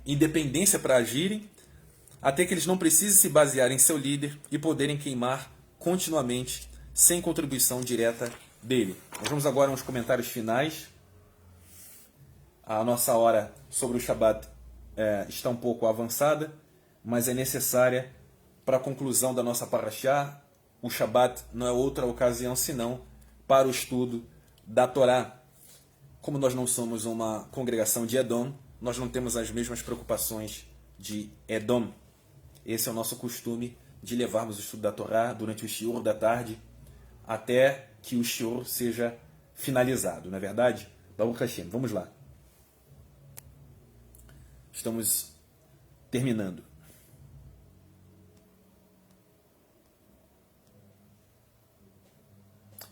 independência para agirem, até que eles não precisem se basear em seu líder e poderem queimar continuamente sem contribuição direta dele. Nós vamos agora aos comentários finais. A nossa hora sobre o Shabat está um pouco avançada, mas é necessária para a conclusão da nossa parashá. O Shabat não é outra ocasião senão para o estudo da Torá. Como nós não somos uma congregação de Edom, nós não temos as mesmas preocupações de Edom. Esse é o nosso costume de levarmos o estudo da Torá durante o shiur da tarde, até que o shiur seja finalizado, não é verdade? Baruch Hashem, vamos lá. Estamos terminando.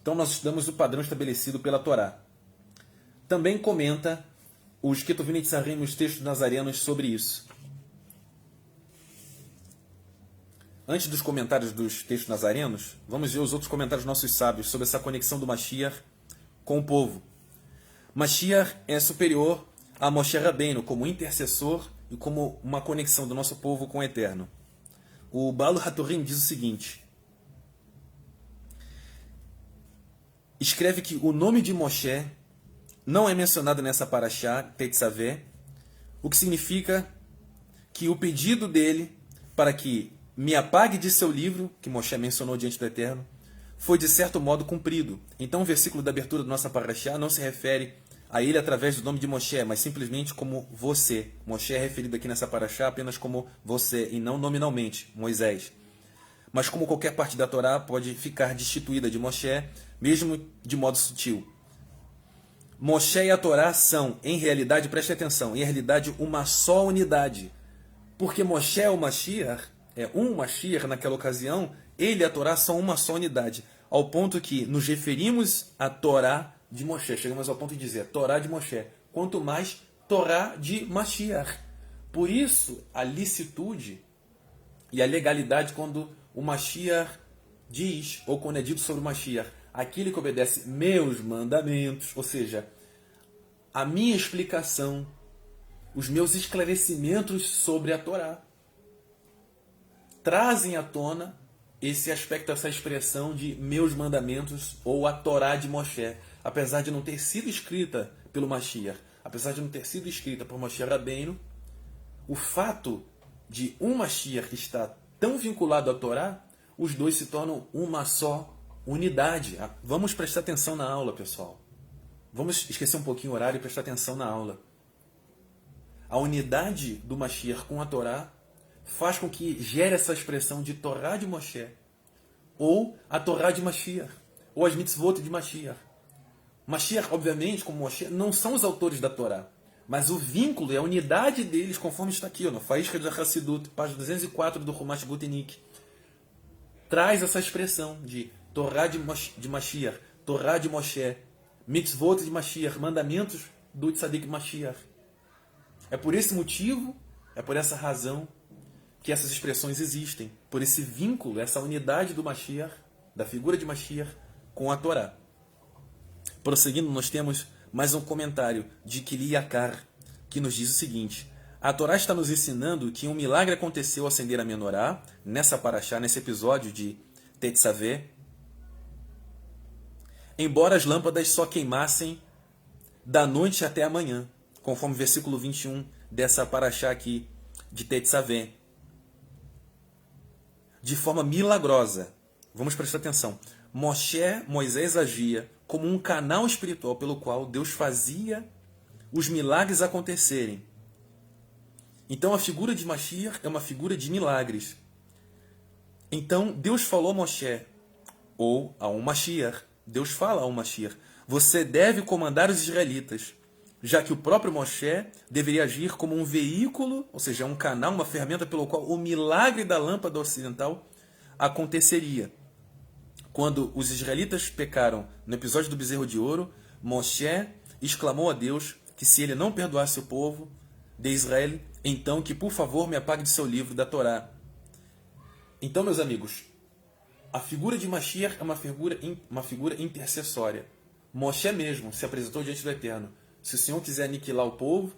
Então nós estudamos o padrão estabelecido pela Torá. Também comenta os Ketuvim Netzarim, os textos nazarenos sobre isso. Antes dos comentários dos textos nazarenos, vamos ver os outros comentários dos nossos sábios sobre essa conexão do Mashiach com o povo. Mashiach é superior a Moshe Rabbeinu como intercessor e como uma conexão do nosso povo com o Eterno. O Baal HaTurim diz o seguinte: escreve que o nome de Moshe não é mencionado nessa parashá, Tetzaveh, o que significa que o pedido dele para que me apague de seu livro, que Moshe mencionou diante do Eterno, foi de certo modo cumprido. Então o versículo da abertura da nossa parashá não se refere a ele através do nome de Moshe, mas simplesmente como você. Moshe é referido aqui nessa parashá apenas como você, e não nominalmente, Moisés. Mas como qualquer parte da Torá pode ficar destituída de Moshe, mesmo de modo sutil. Moshe e a Torá são, em realidade, preste atenção, em realidade uma só unidade. Porque Moshe é o Mashiach, é um Mashiach naquela ocasião, ele e a Torá são uma só unidade. Ao ponto que nos referimos à Torá de Moshe. Chegamos ao ponto de dizer Torá de Moshe. Quanto mais Torá de Mashiach. Por isso, a licitude e a legalidade quando o Mashiach diz, ou quando é dito sobre o Mashiach, aquele que obedece meus mandamentos, ou seja, a minha explicação, os meus esclarecimentos sobre a Torá, trazem à tona esse aspecto, essa expressão de meus mandamentos, ou a Torá de Moshe, apesar de não ter sido escrita pelo Mashiach, apesar de não ter sido escrita por Moshe Rabbeinu, o fato de um Mashiach estar tão vinculado à Torá, os dois se tornam uma só unidade. Vamos prestar atenção na aula, pessoal. Vamos esquecer um pouquinho o horário e prestar atenção na aula. A unidade do Mashiach com a Torá faz com que gere essa expressão de Torá de Moshe, ou a Torá de Mashiach, ou as mitzvot de Mashiach. Mashiach, obviamente, como Moshe, não são os autores da Torá, mas o vínculo e a unidade deles, conforme está aqui, no Faísca de Hassidut, página 204 do Chumash Gutinik, traz essa expressão de Torá de Mashiach, Torá de Moshe, mitzvot de Mashiach, mandamentos do Tzadik Mashiach. É por esse motivo, é por essa razão que essas expressões existem, por esse vínculo, essa unidade do Mashiach, da figura de Mashiach, com a Torá. Prosseguindo, nós temos mais um comentário de Kili Yakar, que nos diz o seguinte: a Torá está nos ensinando que um milagre aconteceu ao acender a menorá, nessa parashá, nesse episódio de Tetzaveh, embora as lâmpadas só queimassem da noite até a manhã, conforme o versículo 21 dessa parashá aqui de Tetzaveh. De forma milagrosa. Vamos prestar atenção. Moisés agia como um canal espiritual pelo qual Deus fazia os milagres acontecerem. Então a figura de Mashiach é uma figura de milagres. Então Deus falou a Moshe, ou a um Mashiach, Deus fala a um Mashiach, você deve comandar os israelitas, já que o próprio Moshe deveria agir como um veículo, ou seja, um canal, uma ferramenta pelo qual o milagre da lâmpada ocidental aconteceria. Quando os israelitas pecaram no episódio do bezerro de ouro, Moshe exclamou a Deus que se ele não perdoasse o povo de Israel, então que por favor me apague de seu livro da Torá. Então, meus amigos, a figura de Mashiach é uma figura intercessória. Moshe mesmo se apresentou diante do Eterno. Se o Senhor quiser aniquilar o povo,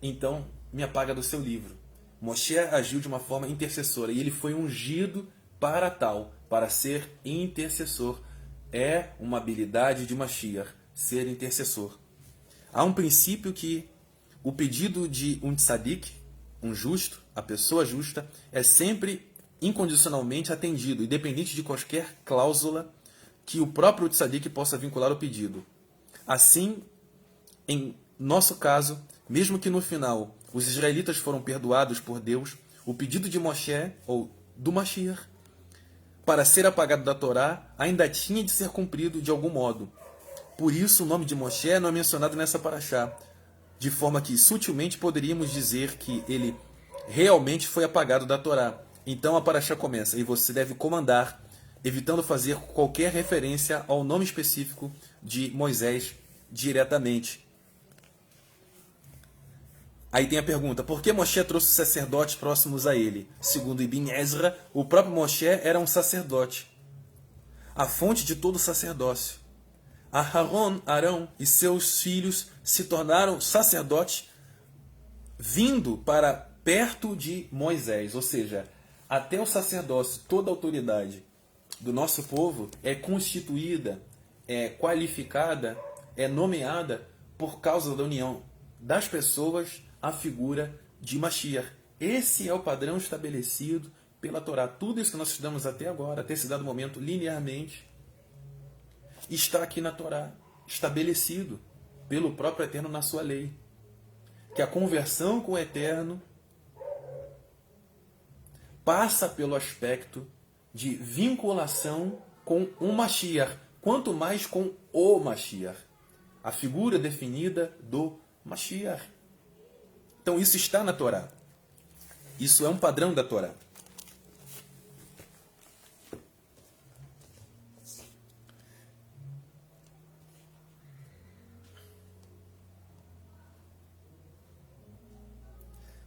então me apaga do seu livro. Moshe agiu de uma forma intercessora e ele foi ungido para tal, para ser intercessor. É uma habilidade de Mashiach, ser intercessor. Há um princípio que o pedido de um tzadik, um justo, a pessoa justa, é sempre incondicionalmente atendido, independente de qualquer cláusula que o próprio tzadik possa vincular ao pedido. Assim, em nosso caso, mesmo que no final os israelitas foram perdoados por Deus, o pedido de Moshe, ou do Mashiach, para ser apagado da Torá, ainda tinha de ser cumprido de algum modo. Por isso o nome de Moshe não é mencionado nessa paraxá, de forma que sutilmente poderíamos dizer que ele realmente foi apagado da Torá. Então a paraxá começa, e você deve comandar, evitando fazer qualquer referência ao nome específico de Moisés diretamente. Aí tem a pergunta, por que Moshe trouxe sacerdotes próximos a ele? Segundo Ibn Ezra, o próprio Moshe era um sacerdote, a fonte de todo sacerdócio. Arão e seus filhos se tornaram sacerdotes vindo para perto de Moisés, ou seja, até o sacerdócio, toda a autoridade do nosso povo é constituída, é qualificada, é nomeada por causa da união das pessoas à figura de Mashiach. Esse é o padrão estabelecido pela Torá. Tudo isso que nós estudamos até agora, até esse dado momento, linearmente, está aqui na Torá, estabelecido pelo próprio Eterno na sua lei. Que a conversão com o Eterno passa pelo aspecto de vinculação com o Mashiach, quanto mais com o Mashiach, a figura definida do Mashiach. Então isso está na Torá. Isso é um padrão da Torá.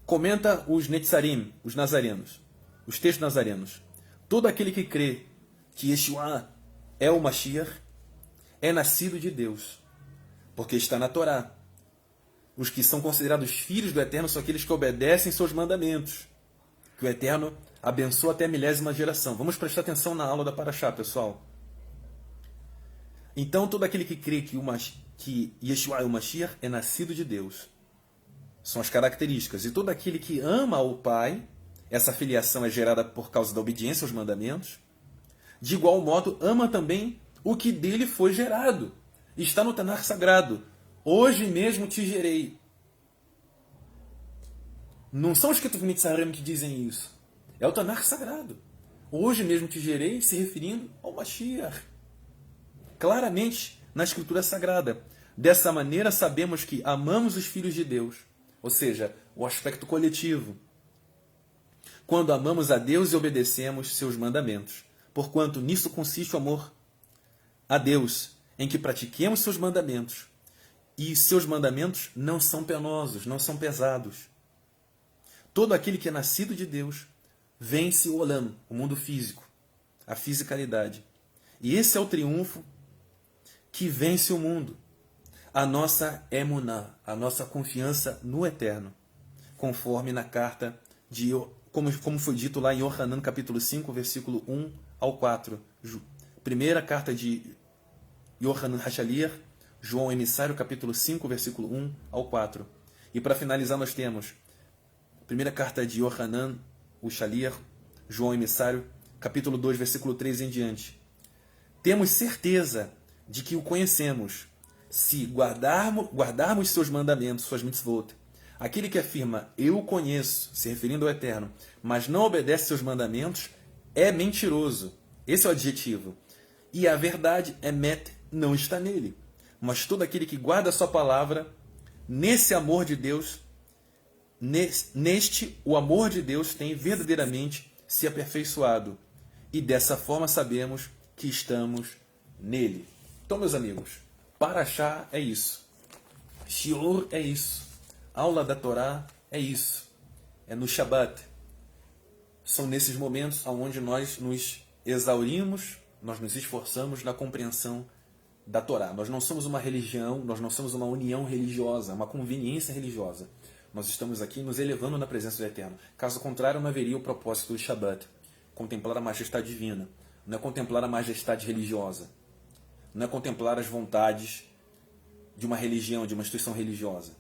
Comenta os Netzarim, os nazarenos, os textos nazarenos. Todo aquele que crê que Yeshua é o Mashiach é nascido de Deus, porque está na Torá. Os que são considerados filhos do Eterno são aqueles que obedecem seus mandamentos, que o Eterno abençoa até a 1000ª geração. Vamos prestar atenção na aula da Paraxá, pessoal. Então, todo aquele que crê que Yeshua é o Mashiach é nascido de Deus. São as características. E todo aquele que ama o Pai, essa filiação é gerada por causa da obediência aos mandamentos, de igual modo ama também o que dele foi gerado. Está no Tanar Sagrado. Hoje mesmo te gerei. Não são os Ketuvim Tzarim que dizem isso. É o Tanar Sagrado. Hoje mesmo te gerei, se referindo ao Mashiach. Claramente na Escritura Sagrada. Dessa maneira sabemos que amamos os filhos de Deus. Ou seja, o aspecto coletivo. Quando amamos a Deus e obedecemos seus mandamentos. Porquanto nisso consiste o amor a Deus, em que pratiquemos seus mandamentos. E seus mandamentos não são penosos, não são pesados. Todo aquele que é nascido de Deus vence o Olam, o mundo físico, a fisicalidade. E esse é o triunfo que vence o mundo. A nossa emuná, a nossa confiança no Eterno, conforme na carta de, como foi dito lá em Yohanan, capítulo 5, versículo 1 ao 4. Primeira carta de Yohanan Hashaliach, João Emissário, capítulo 5, versículo 1 ao 4. E para finalizar nós temos primeira carta de Yohanan, o Shaliach, João Emissário, capítulo 2, versículo 3 em diante. Temos certeza de que o conhecemos, se guardarmos seus mandamentos, suas mitzvot. Aquele que afirma, eu o conheço, se referindo ao Eterno, mas não obedece seus mandamentos, é mentiroso. Esse é o adjetivo. E a verdade, emet, não está nele. Mas todo aquele que guarda a sua palavra, nesse amor de Deus, neste o amor de Deus tem verdadeiramente se aperfeiçoado. E dessa forma sabemos que estamos nele. Então, meus amigos, Paraxá é isso. Shiur é isso. Aula da Torá é isso. É no Shabat. São nesses momentos onde nós nos exaurimos, nós nos esforçamos na compreensão da Torá. Nós não somos uma religião, nós não somos uma união religiosa, uma conveniência religiosa. Nós estamos aqui nos elevando na presença do Eterno. Caso contrário, não haveria o propósito do Shabat, contemplar a majestade divina. não é contemplar a majestade religiosa, não é contemplar as vontades de uma religião, de uma instituição religiosa.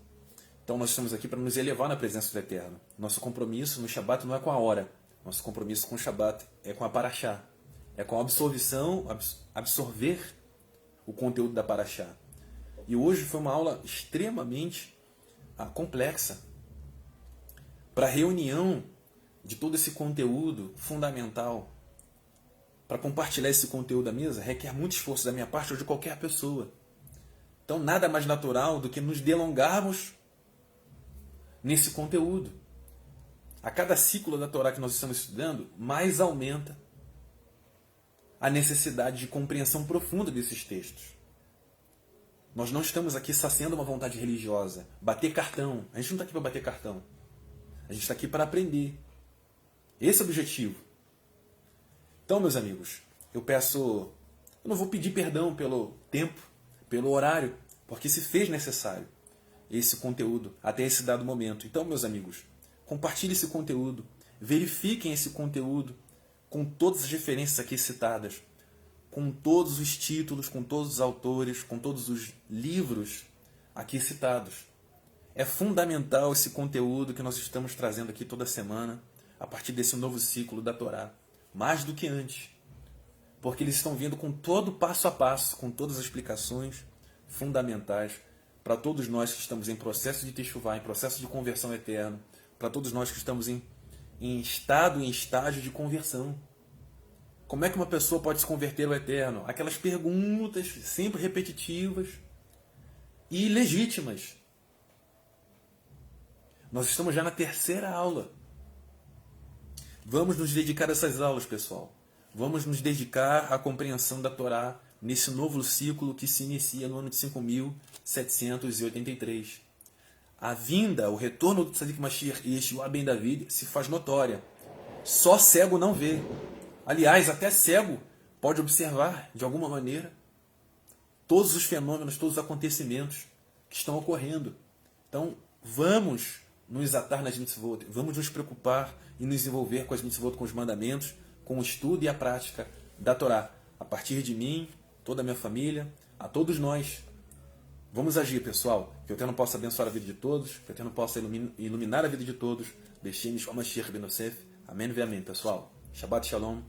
Então nós estamos aqui para nos elevar na presença do Eterno. Nosso compromisso no Shabat não é com a hora, nosso compromisso com o Shabat é com a Parashá, é com a absorver o conteúdo da Parashá. E hoje foi uma aula extremamente complexa para a reunião de todo esse conteúdo fundamental. Para compartilhar esse conteúdo à mesa requer muito esforço da minha parte ou de qualquer pessoa. Então nada mais natural do que nos delongarmos nesse conteúdo. A cada ciclo da Torá que nós estamos estudando, mais aumenta a necessidade de compreensão profunda desses textos. Nós não estamos aqui saciando uma vontade religiosa, bater cartão. A gente não está aqui para bater cartão. A gente está aqui para aprender. Esse é o objetivo. Então, meus amigos, eu não vou pedir perdão pelo tempo, pelo horário, porque se fez necessário esse conteúdo até esse dado momento. Então, meus amigos, compartilhem esse conteúdo, verifiquem esse conteúdo com todas as referências aqui citadas, com todos os títulos, com todos os autores, com todos os livros aqui citados. É fundamental esse conteúdo que nós estamos trazendo aqui toda semana, a partir desse novo ciclo da Torá, mais do que antes, porque eles estão vindo com todo passo a passo, com todas as explicações fundamentais para todos nós que estamos em processo de teshuvá, em processo de conversão eterna, para todos nós que estamos em estágio de conversão. Como é que uma pessoa pode se converter ao Eterno? Aquelas perguntas sempre repetitivas e legítimas. Nós estamos já na terceira aula. Vamos nos dedicar a essas aulas, pessoal. Vamos nos dedicar à compreensão da Torá nesse novo ciclo que se inicia no ano de 5.783. A vinda, o retorno do Tzadik Mashiach e Yeshua ben David se faz notória. Só cego não vê. Aliás, até cego pode observar, de alguma maneira, todos os fenômenos, todos os acontecimentos que estão ocorrendo. Então, vamos nos atar nas mitzvot, vamos nos preocupar e nos envolver com as mitzvot, com os mandamentos, com o estudo e a prática da Torá. A partir de mim, toda a minha família, a todos nós. Vamos agir, pessoal. Que o Eterno possa abençoar a vida de todos, que o Eterno possa iluminar a vida de todos. Deixemos o Mashiach ben Yosef. Amém e amém, pessoal. Shabbat Shalom.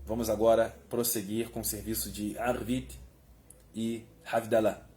Vamos agora prosseguir com o serviço de Arvit e Havdalah.